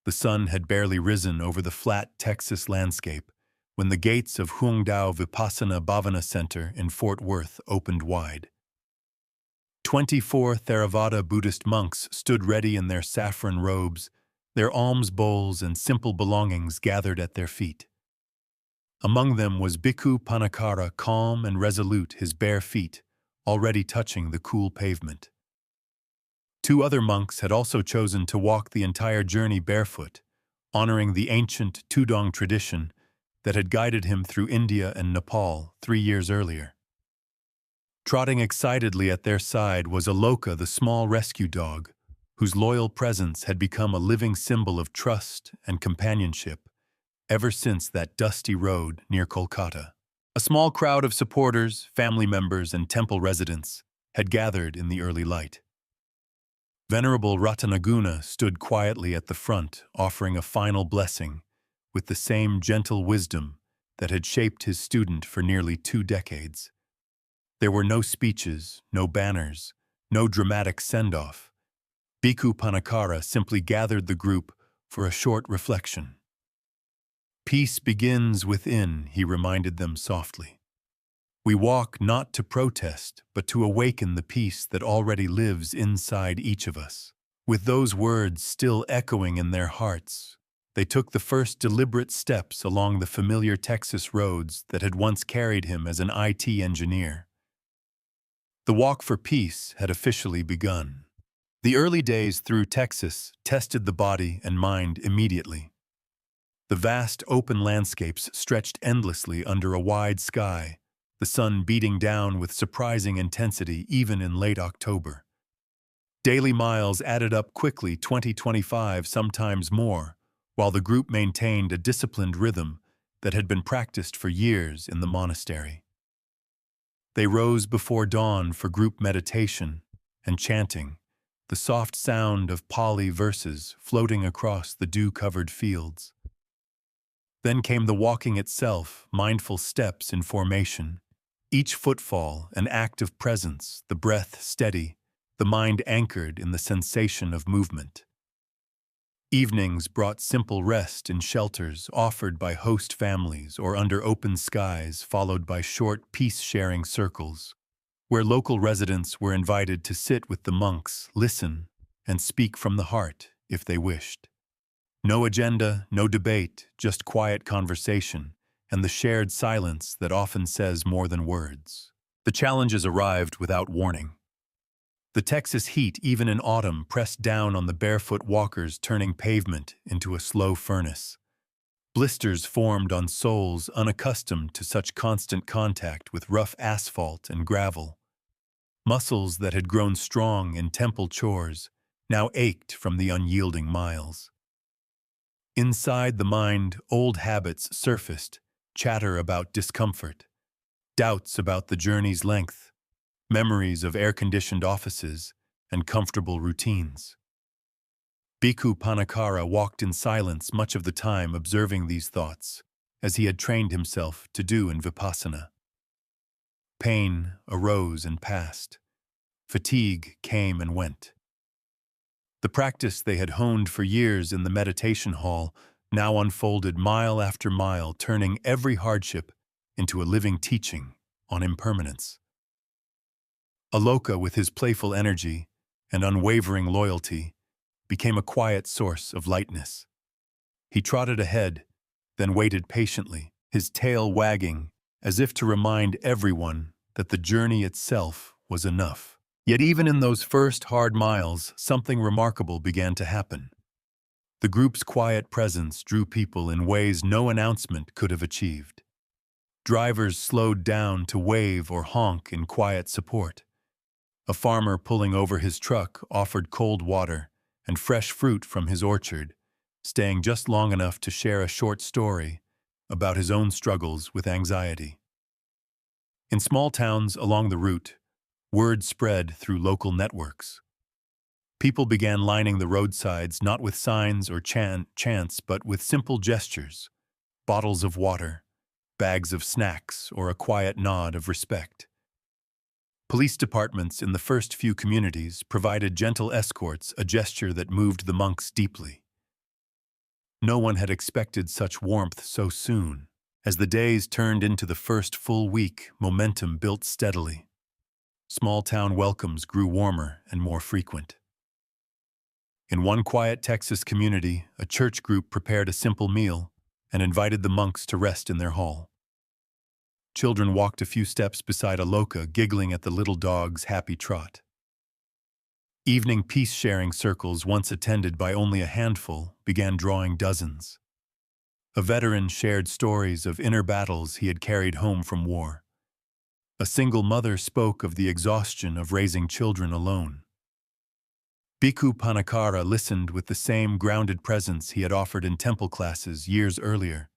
The sun had barely risen over the flat Texas landscape when the gates of Hungdao Vipassana Bhavana Center in Fort Worth opened wide. 24 Theravada Buddhist monks stood ready in their saffron robes, their alms bowls and simple belongings gathered at their feet. Among them was Bhikkhu Pannakara, calm and resolute, his bare feet already touching the cool pavement. 2 other monks had also chosen to walk the entire journey barefoot, honoring the ancient Tudong tradition that had guided him through India and Nepal 3 years earlier. Trotting excitedly at their side was Aloka, the small rescue dog, whose loyal presence had become a living symbol of trust and companionship ever since that dusty road near Kolkata. A small crowd of supporters, family members, and temple residents had gathered in the early light. Venerable Ratanaguna stood quietly at the front, offering a final blessing with the same gentle wisdom that had shaped his student for nearly 2 decades. There were no speeches, no banners, no dramatic send-off. Bhikkhu Pannakara simply gathered the group for a short reflection. Peace begins within, he reminded them softly. We walk not to protest, but to awaken the peace that already lives inside each of us. With those words still echoing in their hearts, they took the first deliberate steps along the familiar Texas roads that had once carried him as an IT engineer. The walk for peace had officially begun. The early days through Texas tested the body and mind immediately. The vast open landscapes stretched endlessly under a wide sky, the sun beating down with surprising intensity even in late October. Daily miles added up quickly, 20-25, sometimes more, while the group maintained a disciplined rhythm that had been practiced for years in the monastery. They rose before dawn for group meditation and chanting, the soft sound of Pali verses floating across the dew-covered fields. Then came the walking itself, mindful steps in formation. Each footfall an act of presence, the breath steady, the mind anchored in the sensation of movement. Evenings brought simple rest in shelters offered by host families or under open skies, followed by short peace-sharing circles, where local residents were invited to sit with the monks, listen, and speak from the heart if they wished. No agenda, no debate, just quiet conversation, and the shared silence that often says more than words. The challenges arrived without warning. The Texas heat, even in autumn, pressed down on the barefoot walkers, turning pavement into a slow furnace. Blisters formed on soles unaccustomed to such constant contact with rough asphalt and gravel. Muscles that had grown strong in temple chores now ached from the unyielding miles. Inside the mind, old habits surfaced, chatter about discomfort, doubts about the journey's length, memories of air-conditioned offices and comfortable routines. Bhikkhu Pannakara walked in silence much of the time, observing these thoughts, as he had trained himself to do in Vipassana. Pain arose and passed. Fatigue came and went. The practice they had honed for years in the meditation hall now unfolded mile after mile, turning every hardship into a living teaching on impermanence. Aloka, with his playful energy and unwavering loyalty, became a quiet source of lightness. He trotted ahead, then waited patiently, his tail wagging, as if to remind everyone that the journey itself was enough. Yet even in those first hard miles, something remarkable began to happen. The group's quiet presence drew people in ways no announcement could have achieved. Drivers slowed down to wave or honk in quiet support. A farmer pulling over his truck offered cold water and fresh fruit from his orchard, staying just long enough to share a short story about his own struggles with anxiety. In small towns along the route, word spread through local networks. People began lining the roadsides not with signs or chants, but with simple gestures, bottles of water, bags of snacks, or a quiet nod of respect. Police departments in the first few communities provided gentle escorts, a gesture that moved the monks deeply. No one had expected such warmth so soon. As the days turned into the first full week, momentum built steadily. Small-town welcomes grew warmer and more frequent. In one quiet Texas community, a church group prepared a simple meal and invited the monks to rest in their hall. Children walked a few steps beside Aloka, giggling at the little dog's happy trot. Evening peace-sharing circles, once attended by only a handful, began drawing dozens. A veteran shared stories of inner battles he had carried home from war. A single mother spoke of the exhaustion of raising children alone. Bhikkhu Pannakara listened with the same grounded presence he had offered in temple classes years earlier,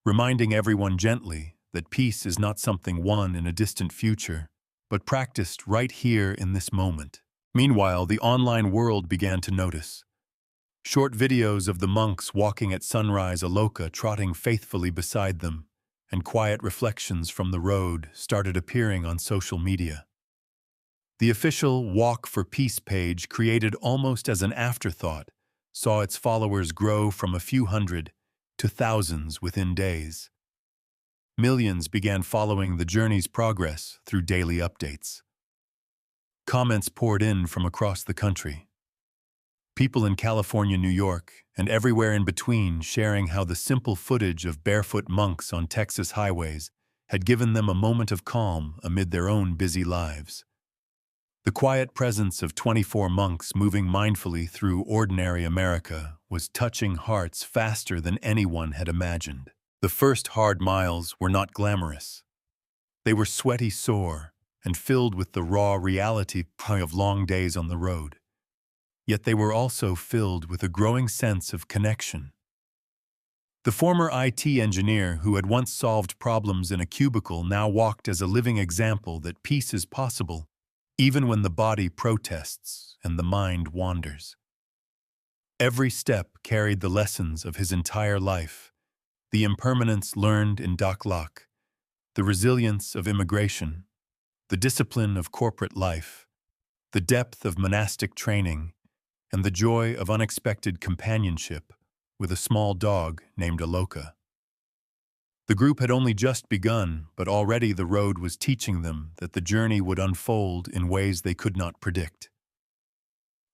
reminding everyone gently that peace is not something won in a distant future, but practiced right here in this moment. Meanwhile, the online world began to notice. Short videos of the monks walking at sunrise, Aloka trotting faithfully beside them, and quiet reflections from the road started appearing on social media. The official Walk for Peace page, created almost as an afterthought, saw its followers grow from a few hundred to thousands within days. Millions began following the journey's progress through daily updates. Comments poured in from across the country. People in California, New York, and everywhere in between sharing how the simple footage of barefoot monks on Texas highways had given them a moment of calm amid their own busy lives. The quiet presence of 24 monks moving mindfully through ordinary America was touching hearts faster than anyone had imagined. The first hard miles were not glamorous. They were sweaty, sore, and filled with the raw reality of long days on the road. Yet they were also filled with a growing sense of connection. The former IT engineer who had once solved problems in a cubicle now walked as a living example that peace is possible, even when the body protests and the mind wanders. Every step carried the lessons of his entire life, the impermanence learned in Daklak, the resilience of immigration, the discipline of corporate life, the depth of monastic training, and the joy of unexpected companionship with a small dog named Aloka. The group had only just begun, but already the road was teaching them that the journey would unfold in ways they could not predict.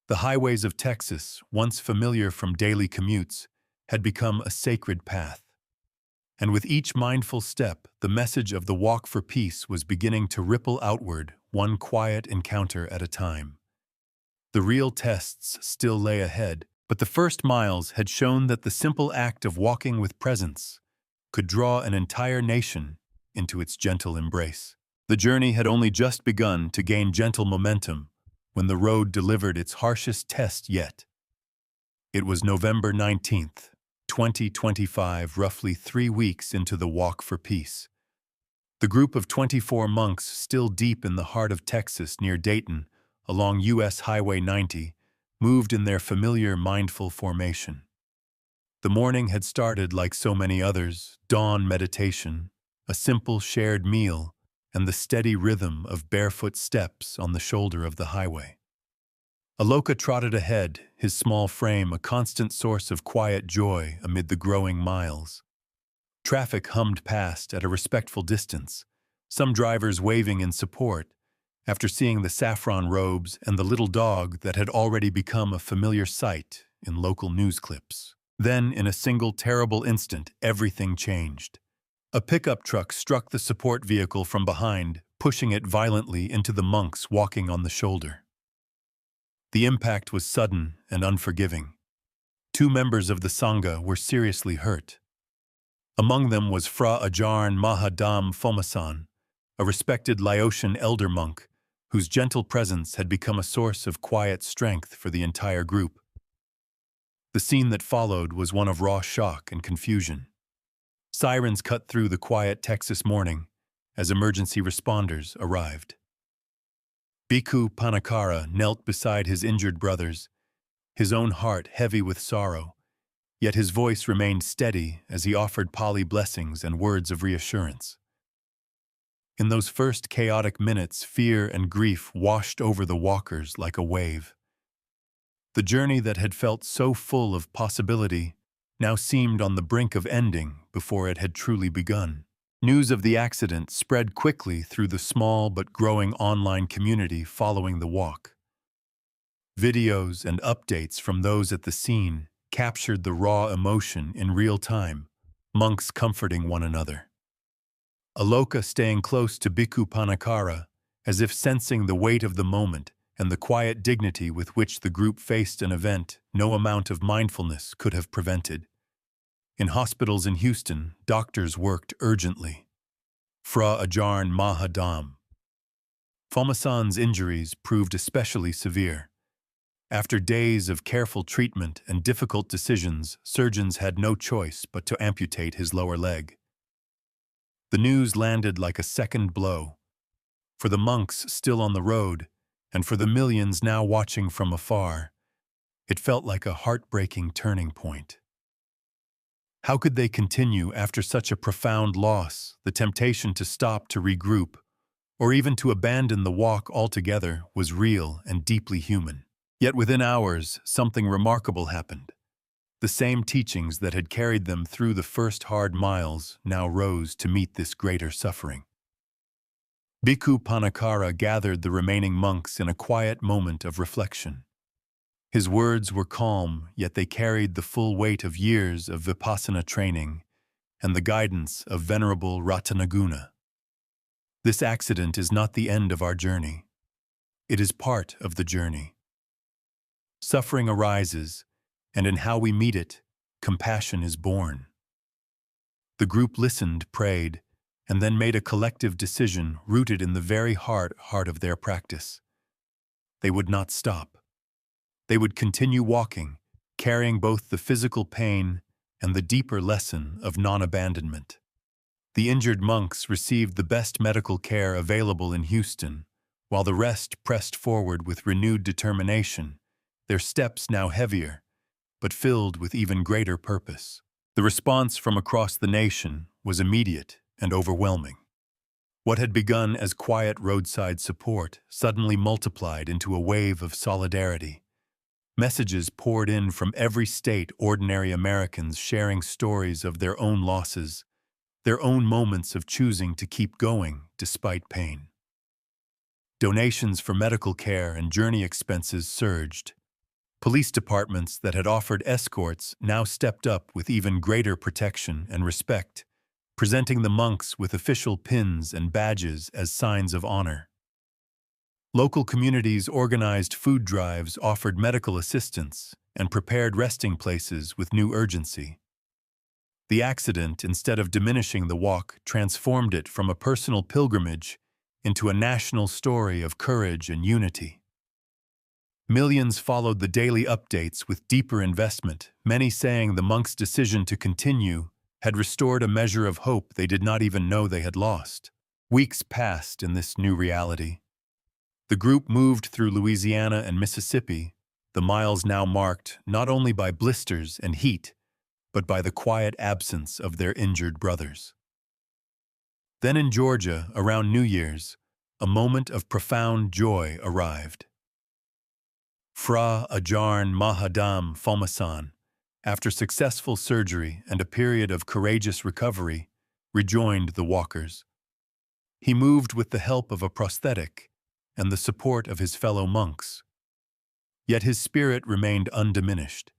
The highways of Texas, once familiar from daily commutes, had become a sacred path. And with each mindful step, the message of the Walk for Peace was beginning to ripple outward, one quiet encounter at a time. The real tests still lay ahead, but the first miles had shown that the simple act of walking with presence could draw an entire nation into its gentle embrace. The journey had only just begun to gain gentle momentum when the road delivered its harshest test yet. It was November 19th, 2025, roughly 3 weeks into the Walk for Peace. The group of 24 monks, still deep in the heart of Texas near Dayton, along U.S. Highway 90, moved in their familiar mindful formation. The morning had started like so many others: dawn meditation, a simple shared meal, and the steady rhythm of barefoot steps on the shoulder of the highway. Aloka trotted ahead, his small frame a constant source of quiet joy amid the growing miles. Traffic hummed past at a respectful distance, some drivers waving in support, after seeing the saffron robes and the little dog that had already become a familiar sight in local news clips. Then, in a single terrible instant, everything changed. A pickup truck struck the support vehicle from behind, pushing it violently into the monks walking on the shoulder. The impact was sudden and unforgiving. 2 members of the Sangha were seriously hurt. Among them was Fra Ajarn Mahadam Phomasan, a respected Laotian elder monk whose gentle presence had become a source of quiet strength for the entire group. The scene that followed was one of raw shock and confusion. Sirens cut through the quiet Texas morning as emergency responders arrived. Bhikkhu Pannakara knelt beside his injured brothers, his own heart heavy with sorrow, yet his voice remained steady as he offered Pali blessings and words of reassurance. In those first chaotic minutes, fear and grief washed over the walkers like a wave. The journey that had felt so full of possibility now seemed on the brink of ending before it had truly begun. News of the accident spread quickly through the small but growing online community following the walk. Videos and updates from those at the scene captured the raw emotion in real time, monks comforting one another. Aloka staying close to Bhikkhu Pannakara, as if sensing the weight of the moment and the quiet dignity with which the group faced an event no amount of mindfulness could have prevented. In hospitals in Houston, doctors worked urgently. Fra Ajarn Mahadam Phomasan's injuries proved especially severe. After days of careful treatment and difficult decisions, surgeons had no choice but to amputate his lower leg. The news landed like a second blow. For the monks still on the road, and for the millions now watching from afar, it felt like a heartbreaking turning point. How could they continue after such a profound loss? The temptation to stop to regroup, or even to abandon the walk altogether, was real and deeply human. Yet within hours, something remarkable happened. The same teachings that had carried them through the first hard miles now rose to meet this greater suffering. Bhikkhu Pannakara gathered the remaining monks in a quiet moment of reflection. His words were calm, yet they carried the full weight of years of vipassana training and the guidance of Venerable Ratanaguna. This accident is not the end of our journey. It is part of the journey. Suffering arises, and in how we meet it, compassion is born. The group listened, prayed, and then made a collective decision rooted in the very heart of their practice. They would not stop. They would continue walking, carrying both the physical pain and the deeper lesson of non-abandonment. The injured monks received the best medical care available in Houston, while the rest pressed forward with renewed determination, their steps now heavier, but filled with even greater purpose. The response from across the nation was immediate and overwhelming. What had begun as quiet roadside support suddenly multiplied into a wave of solidarity. Messages poured in from every state, ordinary Americans sharing stories of their own losses, their own moments of choosing to keep going despite pain. Donations for medical care and journey expenses surged. Police departments that had offered escorts now stepped up with even greater protection and respect, presenting the monks with official pins and badges as signs of honor. Local communities organized food drives, offered medical assistance, and prepared resting places with new urgency. The accident, instead of diminishing the walk, transformed it from a personal pilgrimage into a national story of courage and unity. Millions followed the daily updates with deeper investment, many saying the monks' decision to continue had restored a measure of hope they did not even know they had lost. Weeks passed in this new reality. The group moved through Louisiana and Mississippi, the miles now marked not only by blisters and heat, but by the quiet absence of their injured brothers. Then in Georgia, around New Year's, a moment of profound joy arrived. Fra Ajarn Mahadam Phomasan, after successful surgery and a period of courageous recovery, rejoined the walkers. He moved with the help of a prosthetic and the support of his fellow monks. Yet his spirit remained undiminished.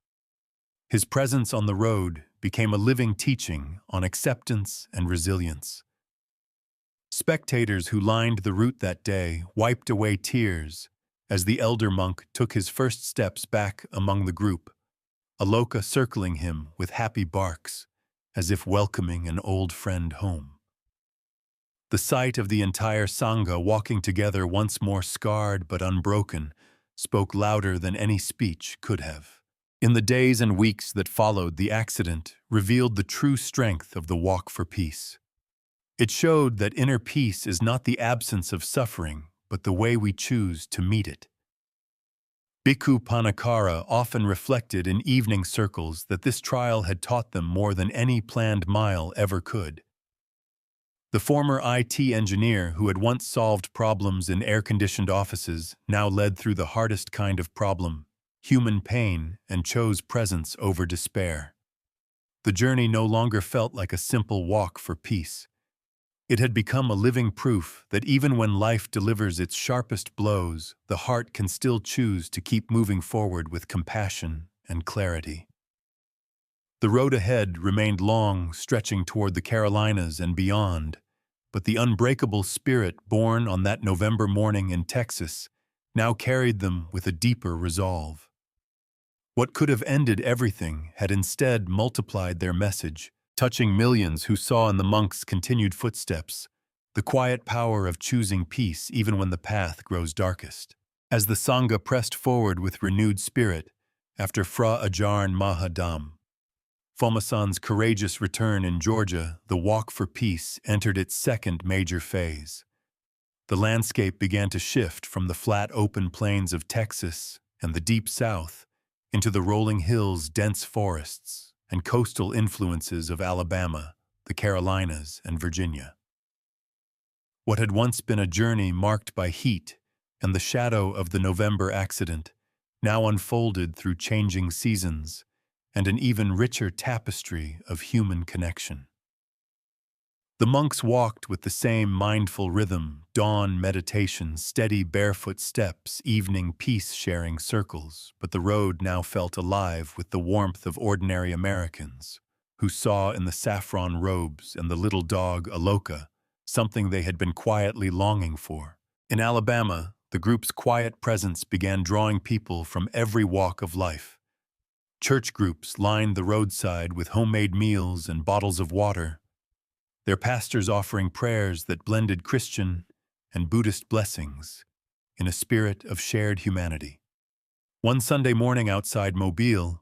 His presence on the road became a living teaching on acceptance and resilience. Spectators who lined the route that day wiped away tears as the elder monk took his first steps back among the group, Aloka circling him with happy barks, as if welcoming an old friend home. The sight of the entire Sangha walking together once more scarred but unbroken spoke louder than any speech could have. In the days and weeks that followed, the accident revealed the true strength of the walk for peace. It showed that inner peace is not the absence of suffering, but the way we choose to meet it. Bhikkhu Pannakara often reflected in evening circles that this trial had taught them more than any planned mile ever could. The former IT engineer who had once solved problems in air-conditioned offices now led through the hardest kind of problem, human pain, and chose presence over despair. The journey no longer felt like a simple walk for peace. It had become a living proof that even when life delivers its sharpest blows, the heart can still choose to keep moving forward with compassion and clarity. The road ahead remained long, stretching toward the Carolinas and beyond, but the unbreakable spirit born on that November morning in Texas now carried them with a deeper resolve. What could have ended everything had instead multiplied their message, touching millions who saw in the monks' continued footsteps the quiet power of choosing peace even when the path grows darkest. As the Sangha pressed forward with renewed spirit after Fra Ajarn Mahadam Phomasan's courageous return in Georgia, the walk for peace entered its second major phase. The landscape began to shift from the flat open plains of Texas and the deep south into the rolling hills, dense forests, and coastal influences of Alabama, the Carolinas, and Virginia. What had once been a journey marked by heat and the shadow of the November accident now unfolded through changing seasons and an even richer tapestry of human connection. The monks walked with the same mindful rhythm, dawn meditation, steady barefoot steps, evening peace-sharing circles, but the road now felt alive with the warmth of ordinary Americans, who saw in the saffron robes and the little dog Aloka something they had been quietly longing for. In Alabama, the group's quiet presence began drawing people from every walk of life. Church groups lined the roadside with homemade meals and bottles of water, their pastors offering prayers that blended Christian and Buddhist blessings in a spirit of shared humanity. One Sunday morning outside Mobile,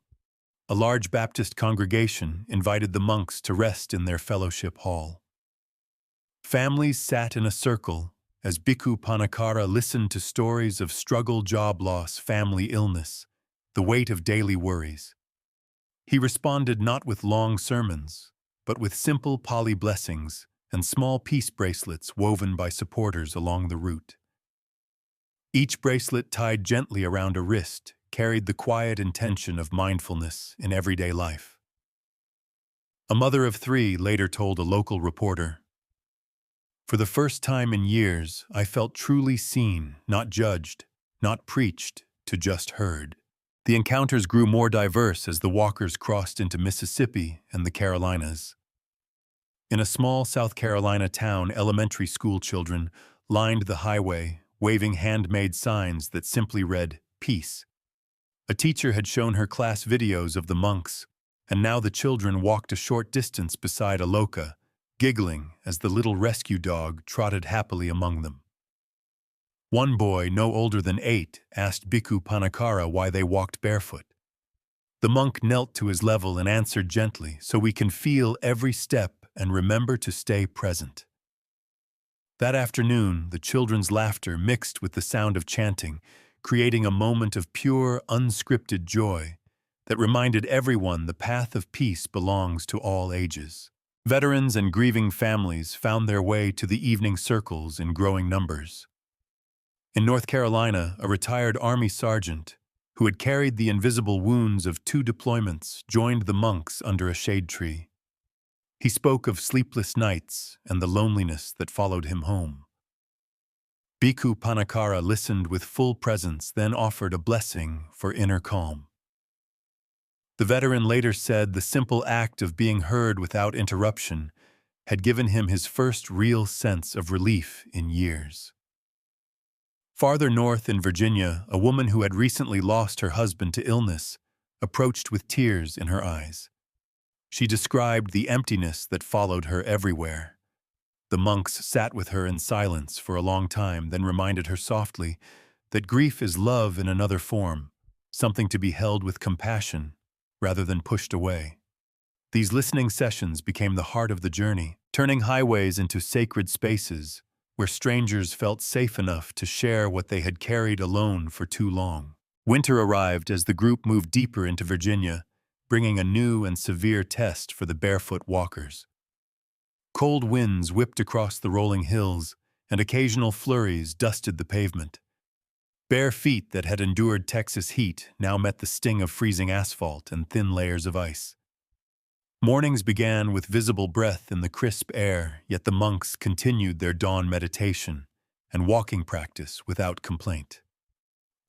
a large Baptist congregation invited the monks to rest in their fellowship hall. Families sat in a circle as Bhikkhu Pannakara listened to stories of struggle, job loss, family illness, the weight of daily worries. He responded not with long sermons, but with simple Pali blessings and small peace bracelets woven by supporters along the route. Each bracelet, tied gently around a wrist, carried the quiet intention of mindfulness in everyday life. A mother of 3 later told a local reporter, "For the first time in years, I felt truly seen, not judged, not preached, to just heard." The encounters grew more diverse as the walkers crossed into Mississippi and the Carolinas. In a small South Carolina town, elementary school children lined the highway, waving handmade signs that simply read, "Peace." A teacher had shown her class videos of the monks, and now the children walked a short distance beside Aloka, giggling as the little rescue dog trotted happily among them. One boy, no older than 8, asked Bhikkhu Pannakara why they walked barefoot. The monk knelt to his level and answered gently, "So we can feel every step and remember to stay present." That afternoon, the children's laughter mixed with the sound of chanting, creating a moment of pure, unscripted joy that reminded everyone the path of peace belongs to all ages. Veterans and grieving families found their way to the evening circles in growing numbers. In North Carolina, a retired Army sergeant, who had carried the invisible wounds of 2 deployments, joined the monks under a shade tree. He spoke of sleepless nights and the loneliness that followed him home. Bhikkhu Pannakara listened with full presence, then offered a blessing for inner calm. The veteran later said the simple act of being heard without interruption had given him his first real sense of relief in years. Farther north in Virginia, a woman who had recently lost her husband to illness approached with tears in her eyes. She described the emptiness that followed her everywhere. The monks sat with her in silence for a long time, then reminded her softly that grief is love in another form, something to be held with compassion rather than pushed away. These listening sessions became the heart of the journey, turning highways into sacred spaces where strangers felt safe enough to share what they had carried alone for too long. Winter arrived as the group moved deeper into Virginia, bringing a new and severe test for the barefoot walkers. Cold winds whipped across the rolling hills, and occasional flurries dusted the pavement. Bare feet that had endured Texas heat now met the sting of freezing asphalt and thin layers of ice. Mornings began with visible breath in the crisp air, yet the monks continued their dawn meditation and walking practice without complaint.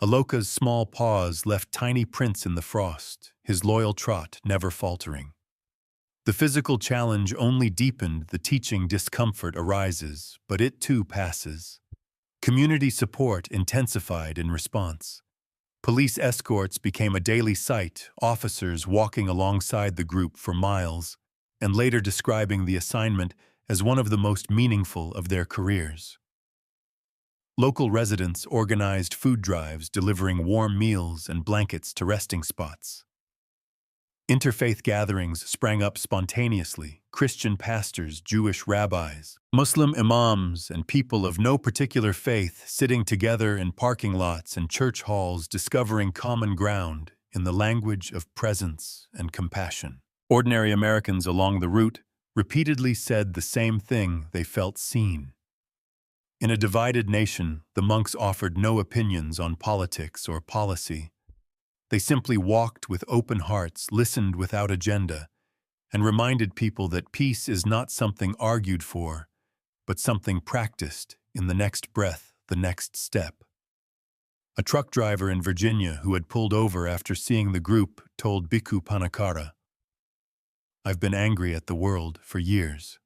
Aloka's small paws left tiny prints in the frost, his loyal trot never faltering. The physical challenge only deepened, the teaching discomfort arises, but it too passes. Community support intensified in response. Police escorts became a daily sight, officers walking alongside the group for miles, and later describing the assignment as one of the most meaningful of their careers. Local residents organized food drives, delivering warm meals and blankets to resting spots. Interfaith gatherings sprang up spontaneously. Christian pastors, Jewish rabbis, Muslim imams, and people of no particular faith sitting together in parking lots and church halls, discovering common ground in the language of presence and compassion. Ordinary Americans along the route repeatedly said the same thing: they felt seen. In a divided nation, the monks offered no opinions on politics or policy. They simply walked with open hearts, listened without agenda, and reminded people that peace is not something argued for, but something practiced in the next breath, the next step. A truck driver in Virginia who had pulled over after seeing the group told Bhikkhu Pannakara, "I've been angry at the world for years.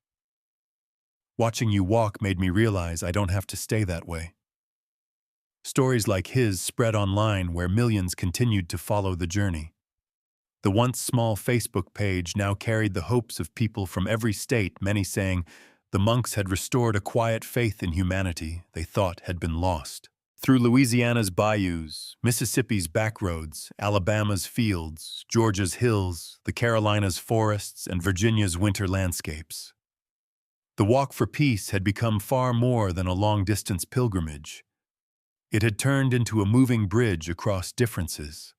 Watching you walk made me realize I don't have to stay that way." Stories like his spread online, where millions continued to follow the journey. The once small Facebook page now carried the hopes of people from every state, many saying the monks had restored a quiet faith in humanity they thought had been lost. Through Louisiana's bayous, Mississippi's backroads, Alabama's fields, Georgia's hills, the Carolinas' forests, and Virginia's winter landscapes. The walk for peace had become far more than a long-distance pilgrimage. It had turned into a moving bridge across differences.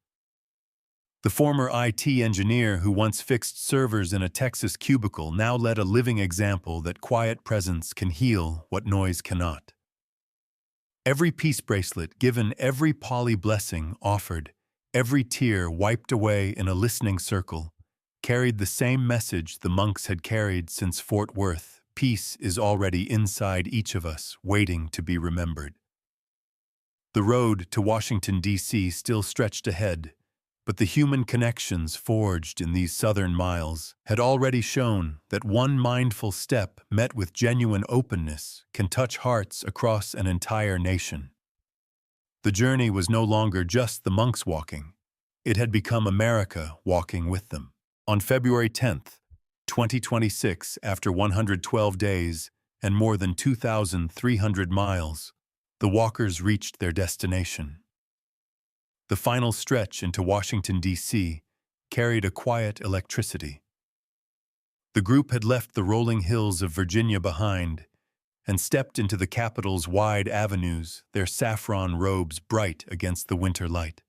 The former IT engineer who once fixed servers in a Texas cubicle now led a living example that quiet presence can heal what noise cannot. Every peace bracelet given, every poly blessing offered, every tear wiped away in a listening circle, carried the same message the monks had carried since Fort Worth: peace is already inside each of us, waiting to be remembered. The road to Washington, D.C. still stretched ahead, but the human connections forged in these southern miles had already shown that one mindful step met with genuine openness can touch hearts across an entire nation. The journey was no longer just the monks walking. It had become America walking with them. On February 10th, 2026, after 112 days and more than 2,300 miles, the walkers reached their destination. The final stretch into Washington, D.C. carried a quiet electricity. The group had left the rolling hills of Virginia behind and stepped into the capital's wide avenues, their saffron robes bright against the winter light.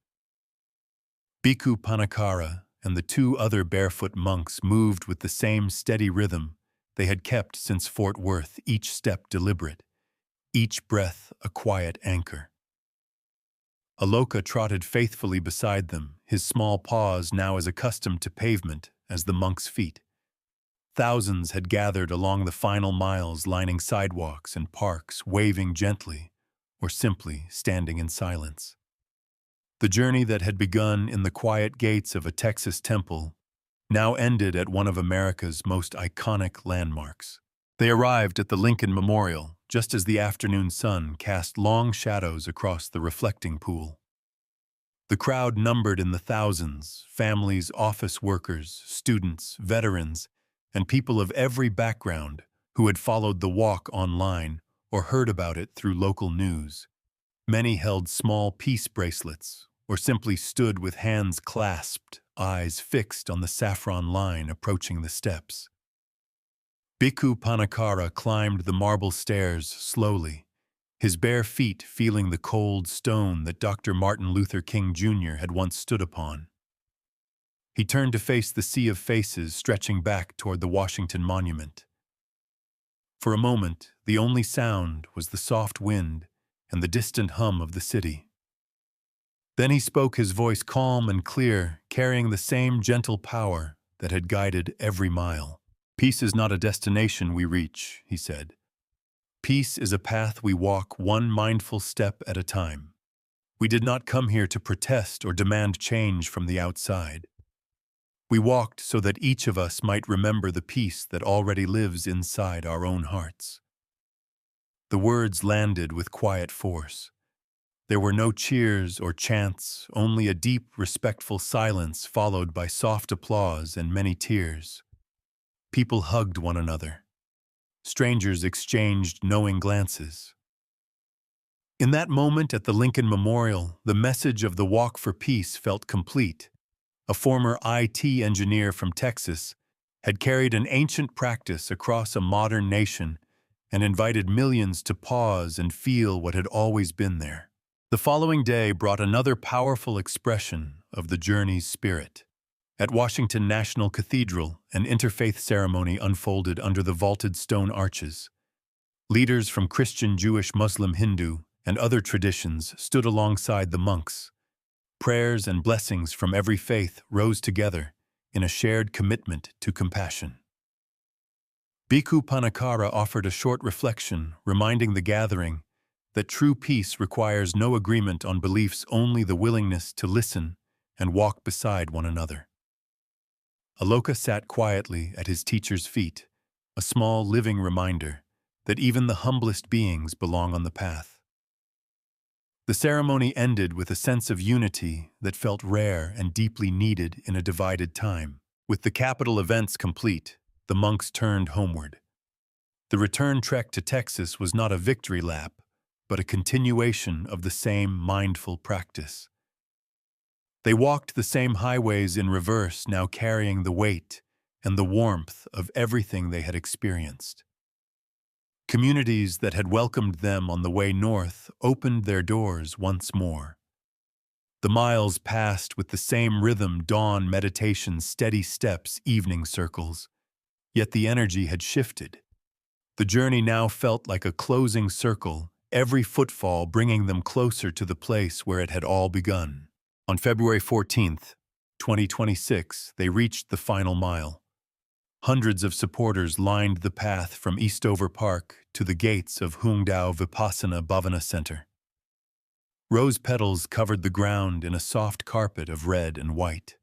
Bhikkhu Pannakara and the two other barefoot monks moved with the same steady rhythm they had kept since Fort Worth, each step deliberate, each breath a quiet anchor. Aloka trotted faithfully beside them, his small paws now as accustomed to pavement as the monks' feet. Thousands had gathered along the final miles, lining sidewalks and parks, waving gently or simply standing in silence. The journey that had begun in the quiet gates of a Texas temple now ended at one of America's most iconic landmarks. They arrived at the Lincoln Memorial just as the afternoon sun cast long shadows across the reflecting pool. The crowd numbered in the thousands: families, office workers, students, veterans, and people of every background who had followed the walk online or heard about it through local news. Many held small peace bracelets or simply stood with hands clasped, eyes fixed on the saffron line approaching the steps. Bhikkhu Pannakara climbed the marble stairs slowly, his bare feet feeling the cold stone that Dr. Martin Luther King Jr. had once stood upon. He turned to face the sea of faces stretching back toward the Washington Monument. For a moment, the only sound was the soft wind and the distant hum of the city. Then he spoke, his voice calm and clear, carrying the same gentle power that had guided every mile. "Peace is not a destination we reach," he said. "Peace is a path we walk, one mindful step at a time. We did not come here to protest or demand change from the outside. We walked so that each of us might remember the peace that already lives inside our own hearts." The words landed with quiet force. There were no cheers or chants, only a deep, respectful silence followed by soft applause and many tears. People hugged one another. Strangers exchanged knowing glances. In that moment at the Lincoln Memorial, the message of the Walk for Peace felt complete. A former IT engineer from Texas had carried an ancient practice across a modern nation and invited millions to pause and feel what had always been there. The following day brought another powerful expression of the journey's spirit. At Washington National Cathedral, an interfaith ceremony unfolded under the vaulted stone arches. Leaders from Christian, Jewish, Muslim, Hindu, and other traditions stood alongside the monks. Prayers and blessings from every faith rose together in a shared commitment to compassion. Bhikkhu Pannakara offered a short reflection, reminding the gathering that true peace requires no agreement on beliefs, only the willingness to listen and walk beside one another. Aloka sat quietly at his teacher's feet, a small living reminder that even the humblest beings belong on the path. The ceremony ended with a sense of unity that felt rare and deeply needed in a divided time. With the capital events complete, the monks turned homeward. The return trek to Texas was not a victory lap, but a continuation of the same mindful practice. They walked the same highways in reverse, now carrying the weight and the warmth of everything they had experienced. Communities that had welcomed them on the way north opened their doors once more. The miles passed with the same rhythm: dawn meditation, steady steps, evening circles. Yet the energy had shifted. The journey now felt like a closing circle, every footfall bringing them closer to the place where it had all begun. On February 14th, 2026, they reached the final mile. Hundreds of supporters lined the path from Eastover Park to the gates of Hungdao Vipassana Bhavana Center. Rose petals covered the ground in a soft carpet of red and white.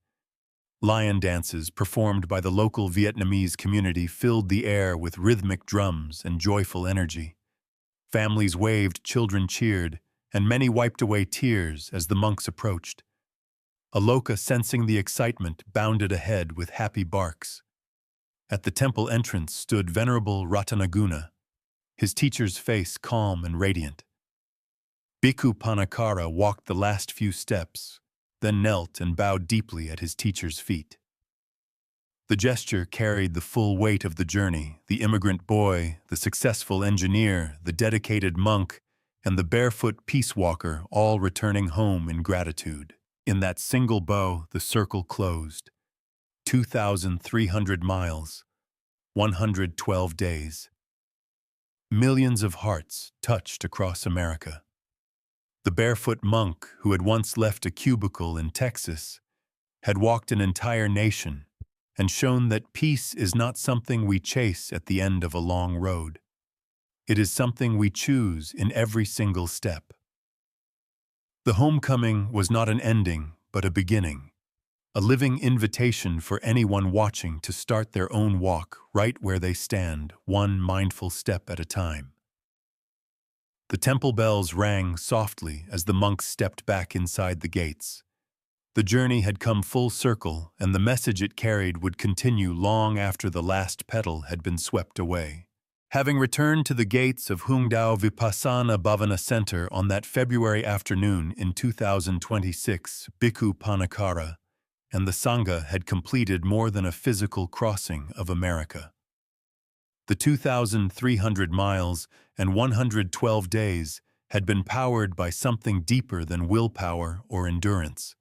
Lion dances performed by the local Vietnamese community filled the air with rhythmic drums and joyful energy. Families waved, children cheered, and many wiped away tears as the monks approached. Aloka, sensing the excitement, bounded ahead with happy barks. At the temple entrance stood Venerable Ratanaguna, his teacher's face calm and radiant. Bhikkhu Pannakara walked the last few steps, then knelt and bowed deeply at his teacher's feet. The gesture carried the full weight of the journey: the immigrant boy, the successful engineer, the dedicated monk, and the barefoot peace walker, all returning home in gratitude. In that single bow, the circle closed. 2,300 miles, 112 days. Millions of hearts touched across America. The barefoot monk who had once left a cubicle in Texas had walked an entire nation and shown that peace is not something we chase at the end of a long road. It is something we choose in every single step. The homecoming was not an ending, but a beginning, a living invitation for anyone watching to start their own walk right where they stand, one mindful step at a time. The temple bells rang softly as the monks stepped back inside the gates. The journey had come full circle, and the message it carried would continue long after the last petal had been swept away. Having returned to the gates of Hungdao Vipassana Bhavana Center on that February afternoon in 2026, Bhikkhu Pannakara and the Sangha had completed more than a physical crossing of America. The 2,300 miles and 112 days had been powered by something deeper than willpower or endurance.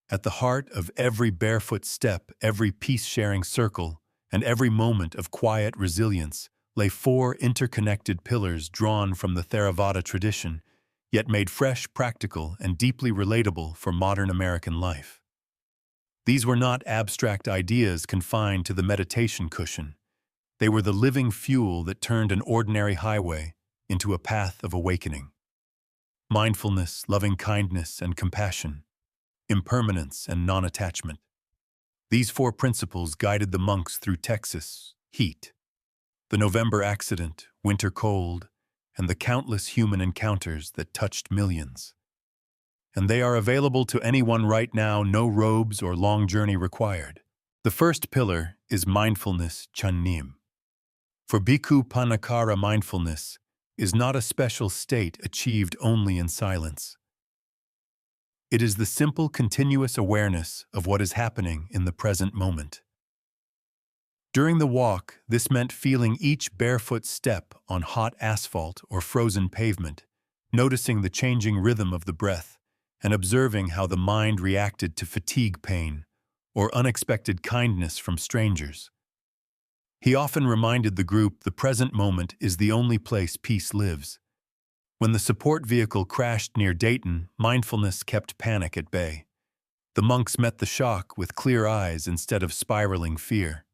At the heart of every barefoot step, every peace-sharing circle, and every moment of quiet resilience lay four interconnected pillars drawn from the Theravada tradition, yet made fresh, practical, and deeply relatable for modern American life. These were not abstract ideas confined to the meditation cushion. They were the living fuel that turned an ordinary highway into a path of awakening. Mindfulness, loving-kindness, and compassion. Impermanence and non-attachment. These four principles guided the monks through Texas, heat, the November accident, winter cold, and the countless human encounters that touched millions. And they are available to anyone right now, no robes or long journey required. The first pillar is mindfulness, Channim. For Bhikkhu Pannakara, mindfulness is not a special state achieved only in silence. It is the simple, continuous awareness of what is happening in the present moment. During the walk, this meant feeling each barefoot step on hot asphalt or frozen pavement, noticing the changing rhythm of the breath, and observing how the mind reacted to fatigue, pain, or unexpected kindness from strangers. He often reminded the group the present moment is the only place peace lives. When the support vehicle crashed near Dayton, mindfulness kept panic at bay. The monks met the shock with clear eyes instead of spiraling fear.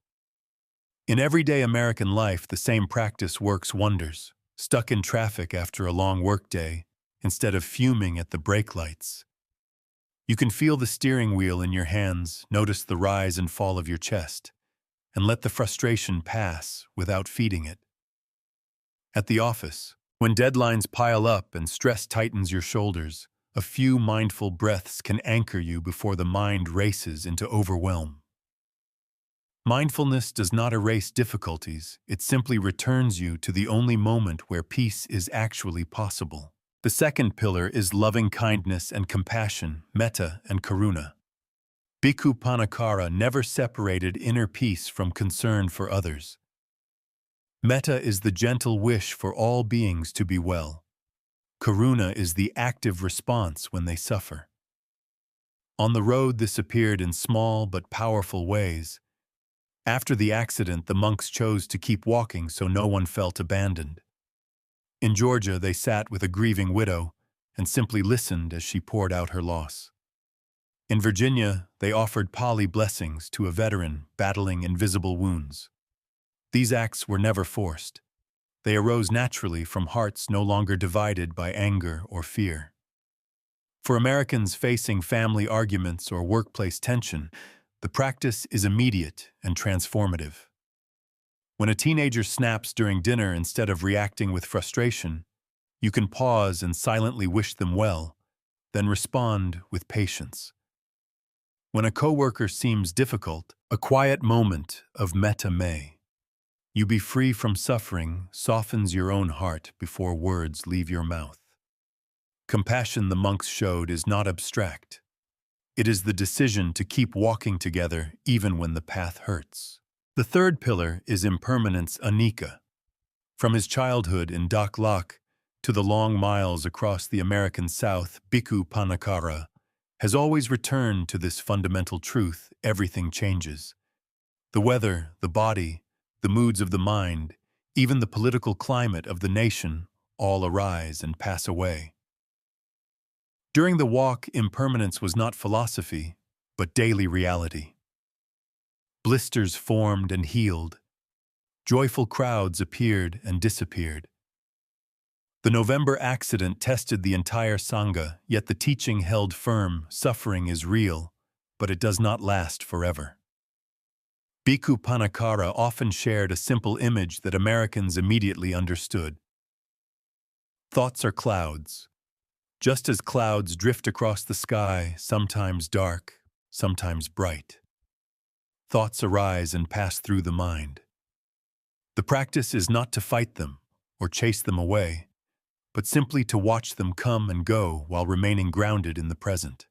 In everyday American life, the same practice works wonders. Stuck in traffic after a long workday, instead of fuming at the brake lights. You can feel the steering wheel in your hands, notice the rise and fall of your chest, and let the frustration pass without feeding it. At the office, when deadlines pile up and stress tightens your shoulders, a few mindful breaths can anchor you before the mind races into overwhelm. Mindfulness does not erase difficulties, it simply returns you to the only moment where peace is actually possible. The second pillar is loving kindness and compassion, metta and karuna. Bhikkhu Pannakara never separated inner peace from concern for others. Metta is the gentle wish for all beings to be well. Karuna is the active response when they suffer. On the road, this appeared in small but powerful ways. After the accident, the monks chose to keep walking so no one felt abandoned. In Georgia, they sat with a grieving widow and simply listened as she poured out her loss. In Virginia, they offered Pali blessings to a veteran battling invisible wounds. These acts were never forced. They arose naturally from hearts no longer divided by anger or fear. For Americans facing family arguments or workplace tension, the practice is immediate and transformative. When a teenager snaps during dinner instead of reacting with frustration, you can pause and silently wish them well, then respond with patience. When a coworker seems difficult, a quiet moment of metta may. You be free from suffering softens your own heart before words leave your mouth. Compassion the monks showed is not abstract. It is the decision to keep walking together even when the path hurts. The third pillar is impermanence anicca. From his childhood in Dak Lak to the long miles across the American South, Bhikkhu Pannakara has always returned to this fundamental truth: everything changes. The weather, the body, the moods of the mind, even the political climate of the nation, all arise and pass away. During the walk, impermanence was not philosophy, but daily reality. Blisters formed and healed. Joyful crowds appeared and disappeared. The November accident tested the entire Sangha, yet the teaching held firm: suffering is real, but it does not last forever. Bhikkhu Pannakara often shared a simple image that Americans immediately understood. Thoughts are clouds. Just as clouds drift across the sky, sometimes dark, sometimes bright. Thoughts arise and pass through the mind. The practice is not to fight them or chase them away, but simply to watch them come and go while remaining grounded in the present.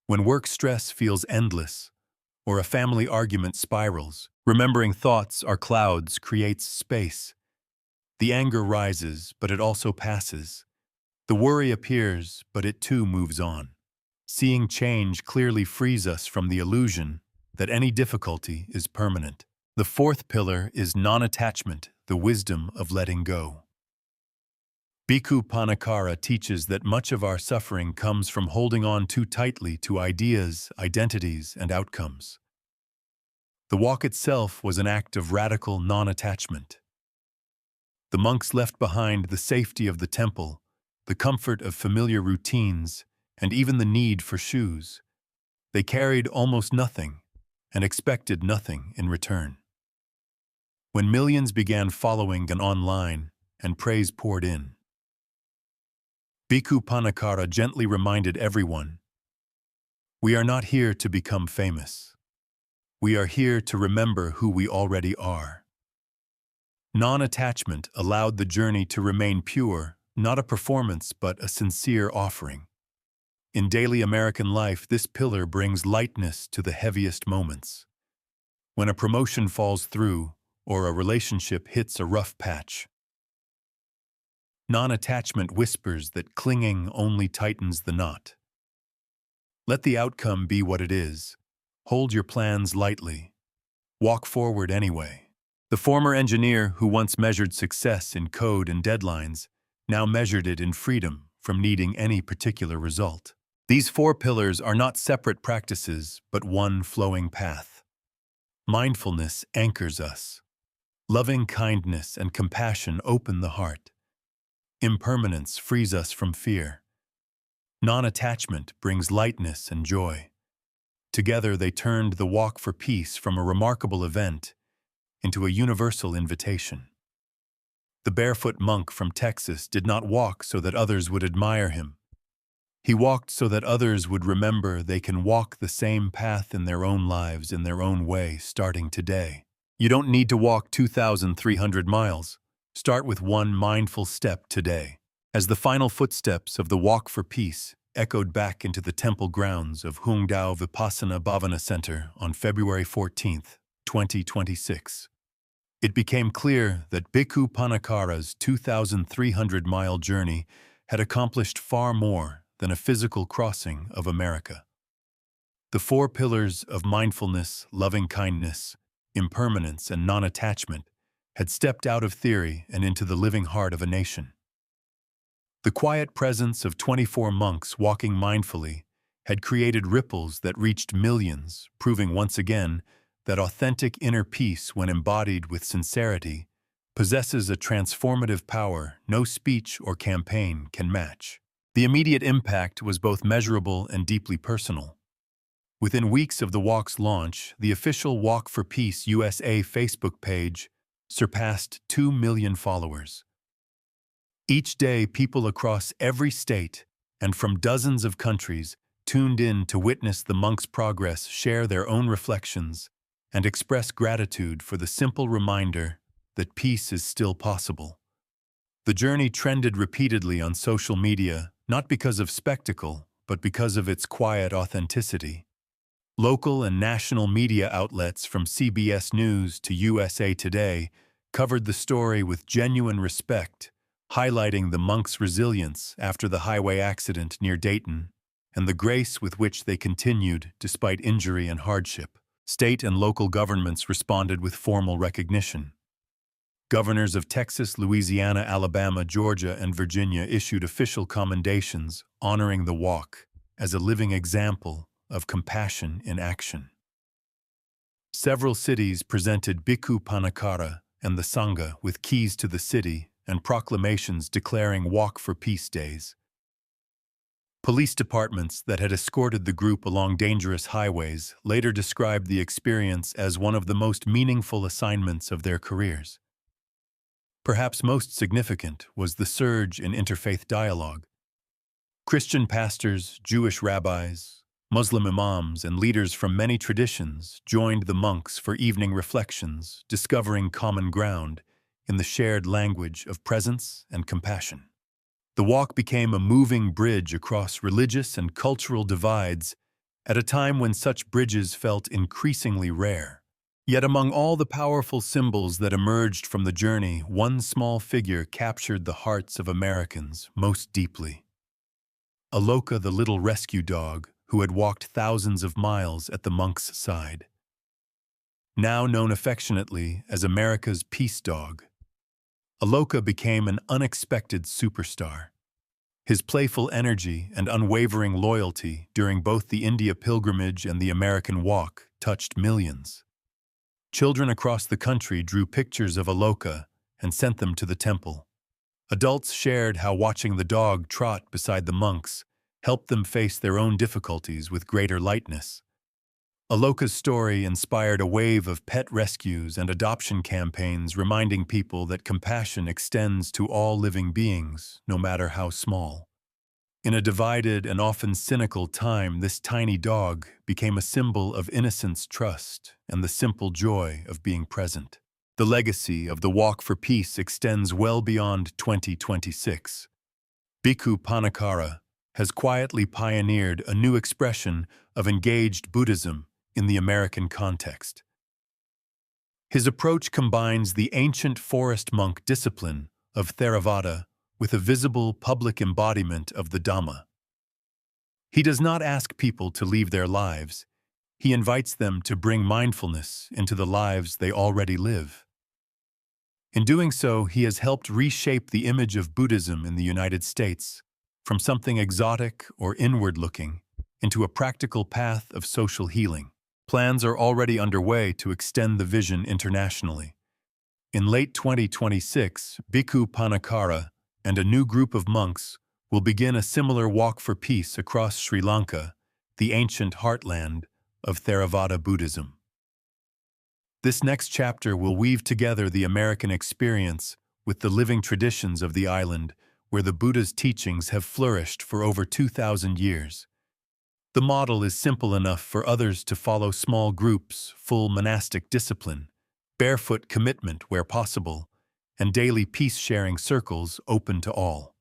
When work stress feels endless, or a family argument spirals, remembering thoughts are clouds creates space. The anger rises, but it also passes. The worry appears, but it too moves on. Seeing change clearly frees us from the illusion that any difficulty is permanent. The fourth pillar is non-attachment, the wisdom of letting go. Bhikkhu Pannakara teaches that much of our suffering comes from holding on too tightly to ideas, identities, and outcomes. The walk itself was an act of radical non-attachment. The monks left behind the safety of the temple, the comfort of familiar routines, and even the need for shoes. They carried almost nothing and expected nothing in return. When millions began following and online, and praise poured in, Bhikkhu Pannakara gently reminded everyone, "We are not here to become famous. We are here to remember who we already are." Non-attachment allowed the journey to remain pure, not a performance but a sincere offering. In daily American life, this pillar brings lightness to the heaviest moments. When a promotion falls through or a relationship hits a rough patch, non-attachment whispers that clinging only tightens the knot. Let the outcome be what it is. Hold your plans lightly. Walk forward anyway. The former engineer who once measured success in code and deadlines now measured it in freedom from needing any particular result. These four pillars are not separate practices, but one flowing path. Mindfulness anchors us. Loving kindness and compassion open the heart. Impermanence frees us from fear. Non-attachment brings lightness and joy. Together they turned the walk for peace from a remarkable event into a universal invitation. The barefoot monk from Texas did not walk so that others would admire him. He walked so that others would remember they can walk the same path in their own lives in their own way, starting today. You don't need to walk 2,300 miles. Start with one mindful step today. As the final footsteps of the Walk for Peace echoed back into the temple grounds of Hungdao Vipassana Bhavana Center on February 14, 2026, it became clear that Bhikkhu Pannakara's 2,300-mile journey had accomplished far more than a physical crossing of America. The four pillars of mindfulness, loving-kindness, impermanence, and non-attachment had stepped out of theory and into the living heart of a nation. The quiet presence of 24 monks walking mindfully had created ripples that reached millions, proving once again that authentic inner peace, when embodied with sincerity, possesses a transformative power no speech or campaign can match. The immediate impact was both measurable and deeply personal. Within weeks of the walk's launch, the official Walk for Peace USA Facebook page surpassed 2 million followers. Each day, people across every state and from dozens of countries tuned in to witness the monks' progress, share their own reflections, and express gratitude for the simple reminder that peace is still possible. The journey trended repeatedly on social media, not because of spectacle, but because of its quiet authenticity. Local and national media outlets from CBS News to USA Today covered the story with genuine respect, highlighting the monks' resilience after the highway accident near Dayton and the grace with which they continued despite injury and hardship. State and local governments responded with formal recognition. Governors of Texas, Louisiana, Alabama, Georgia, and Virginia issued official commendations honoring the walk as a living example of compassion in action. Several cities presented Bhikkhu Pannakara and the Sangha with keys to the city and proclamations declaring Walk for Peace days. Police departments that had escorted the group along dangerous highways later described the experience as one of the most meaningful assignments of their careers. Perhaps most significant was the surge in interfaith dialogue. Christian pastors, Jewish rabbis, Muslim imams, and leaders from many traditions joined the monks for evening reflections, discovering common ground in the shared language of presence and compassion. The walk became a moving bridge across religious and cultural divides at a time when such bridges felt increasingly rare. Yet among all the powerful symbols that emerged from the journey, one small figure captured the hearts of Americans most deeply. Aloka, the little rescue dog, who had walked thousands of miles at the monk's side. Now known affectionately as America's peace dog, Aloka became an unexpected superstar. His playful energy and unwavering loyalty during both the India pilgrimage and the American walk touched millions. Children across the country drew pictures of Aloka and sent them to the temple. Adults shared how watching the dog trot beside the monks helped them face their own difficulties with greater lightness. Aloka's story inspired a wave of pet rescues and adoption campaigns, reminding people that compassion extends to all living beings, no matter how small. In a divided and often cynical time, this tiny dog became a symbol of innocence, trust, and the simple joy of being present. The legacy of the Walk for Peace extends well beyond 2026. Bhikkhu Pannakara has quietly pioneered a new expression of engaged Buddhism in the American context. His approach combines the ancient forest monk discipline of Theravada with a visible public embodiment of the Dhamma. He does not ask people to leave their lives. He invites them to bring mindfulness into the lives they already live. In doing so, he has helped reshape the image of Buddhism in the United States, from something exotic or inward-looking into a practical path of social healing. Plans are already underway to extend the vision internationally. In late 2026, Bhikkhu Pannakara and a new group of monks will begin a similar walk for peace across Sri Lanka, the ancient heartland of Theravada Buddhism. This next chapter will weave together the American experience with the living traditions of the island, where the Buddha's teachings have flourished for over 2,000 years. The model is simple enough for others to follow: small groups, full monastic discipline, barefoot commitment where possible, and daily peace-sharing circles open to all.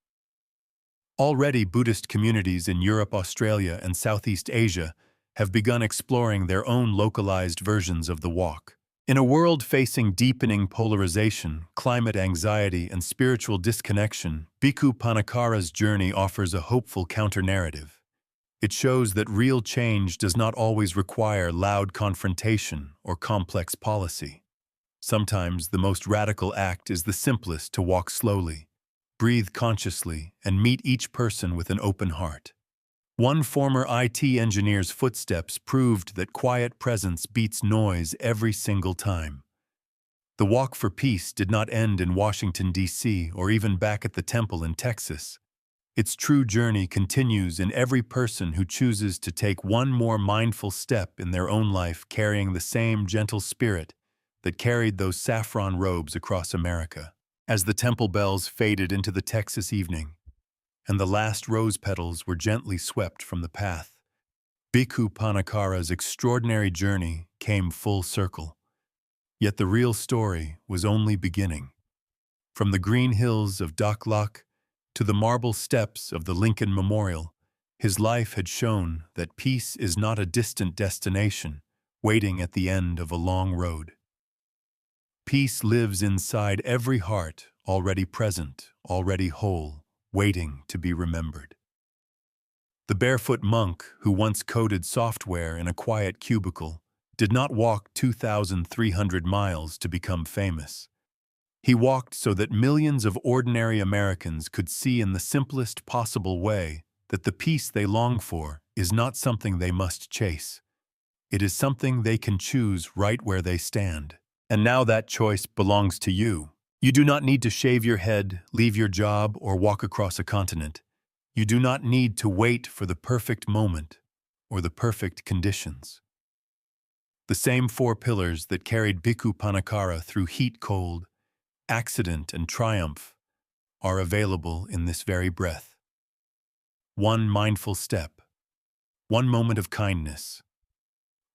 Already, Buddhist communities in Europe, Australia, and Southeast Asia have begun exploring their own localized versions of the walk. In a world facing deepening polarization, climate anxiety, and spiritual disconnection, Bhikkhu Pannakara's journey offers a hopeful counter-narrative. It shows that real change does not always require loud confrontation or complex policy. Sometimes the most radical act is the simplest: to walk slowly, breathe consciously, and meet each person with an open heart. One former IT engineer's footsteps proved that quiet presence beats noise every single time. The walk for peace did not end in Washington, D.C., or even back at the temple in Texas. Its true journey continues in every person who chooses to take one more mindful step in their own life, carrying the same gentle spirit that carried those saffron robes across America. As the temple bells faded into the Texas evening, and the last rose petals were gently swept from the path, Bhikkhu Pannakara's extraordinary journey came full circle. Yet the real story was only beginning. From the green hills of Daklak to the marble steps of the Lincoln Memorial, his life had shown that peace is not a distant destination waiting at the end of a long road. Peace lives inside every heart, already present, already whole, waiting to be remembered. The barefoot monk who once coded software in a quiet cubicle did not walk 2,300 miles to become famous. He walked so that millions of ordinary Americans could see in the simplest possible way that the peace they long for is not something they must chase. It is something they can choose right where they stand. And now that choice belongs to you. You do not need to shave your head, leave your job, or walk across a continent. You do not need to wait for the perfect moment or the perfect conditions. The same four pillars that carried Bhikkhu Pannakara through heat, cold, accident, and triumph are available in this very breath. One mindful step, one moment of kindness,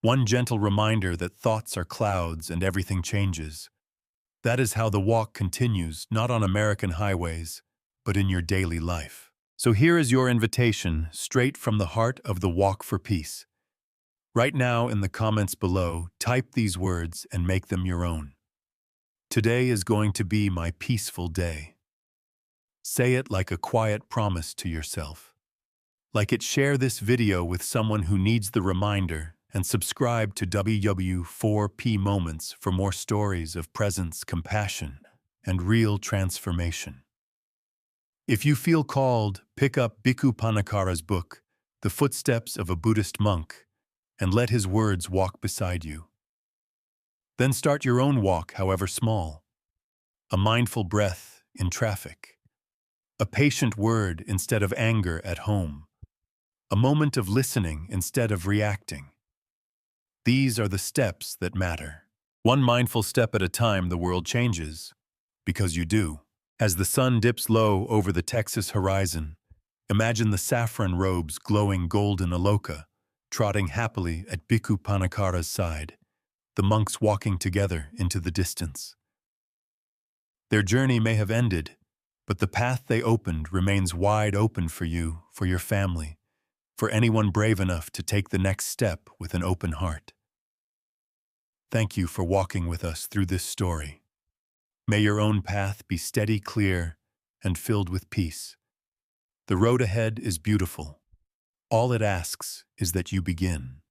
one gentle reminder that thoughts are clouds and everything changes. That is how the walk continues, not on American highways, but in your daily life. So here is your invitation, straight from the heart of the Walk for Peace. Right now in the comments below, type these words and make them your own. Today is going to be my peaceful day. Say it like a quiet promise to yourself. Like it, share this video with someone who needs the reminder, and subscribe to WW4P Moments for more stories of presence, compassion, and real transformation. If you feel called, pick up Bhikkhu Pannakara's book, The Footsteps of a Buddhist Monk, and let his words walk beside you. Then start your own walk, however small. A mindful breath in traffic. A patient word instead of anger at home. A moment of listening instead of reacting. These are the steps that matter. One mindful step at a time, the world changes. Because you do. As the sun dips low over the Texas horizon, imagine the saffron robes glowing golden Aloka, trotting happily at Bhikkhu Pannakara's side, the monks walking together into the distance. Their journey may have ended, but the path they opened remains wide open for you, for your family, for anyone brave enough to take the next step with an open heart. Thank you for walking with us through this story. May your own path be steady, clear, and filled with peace. The road ahead is beautiful. All it asks is that you begin.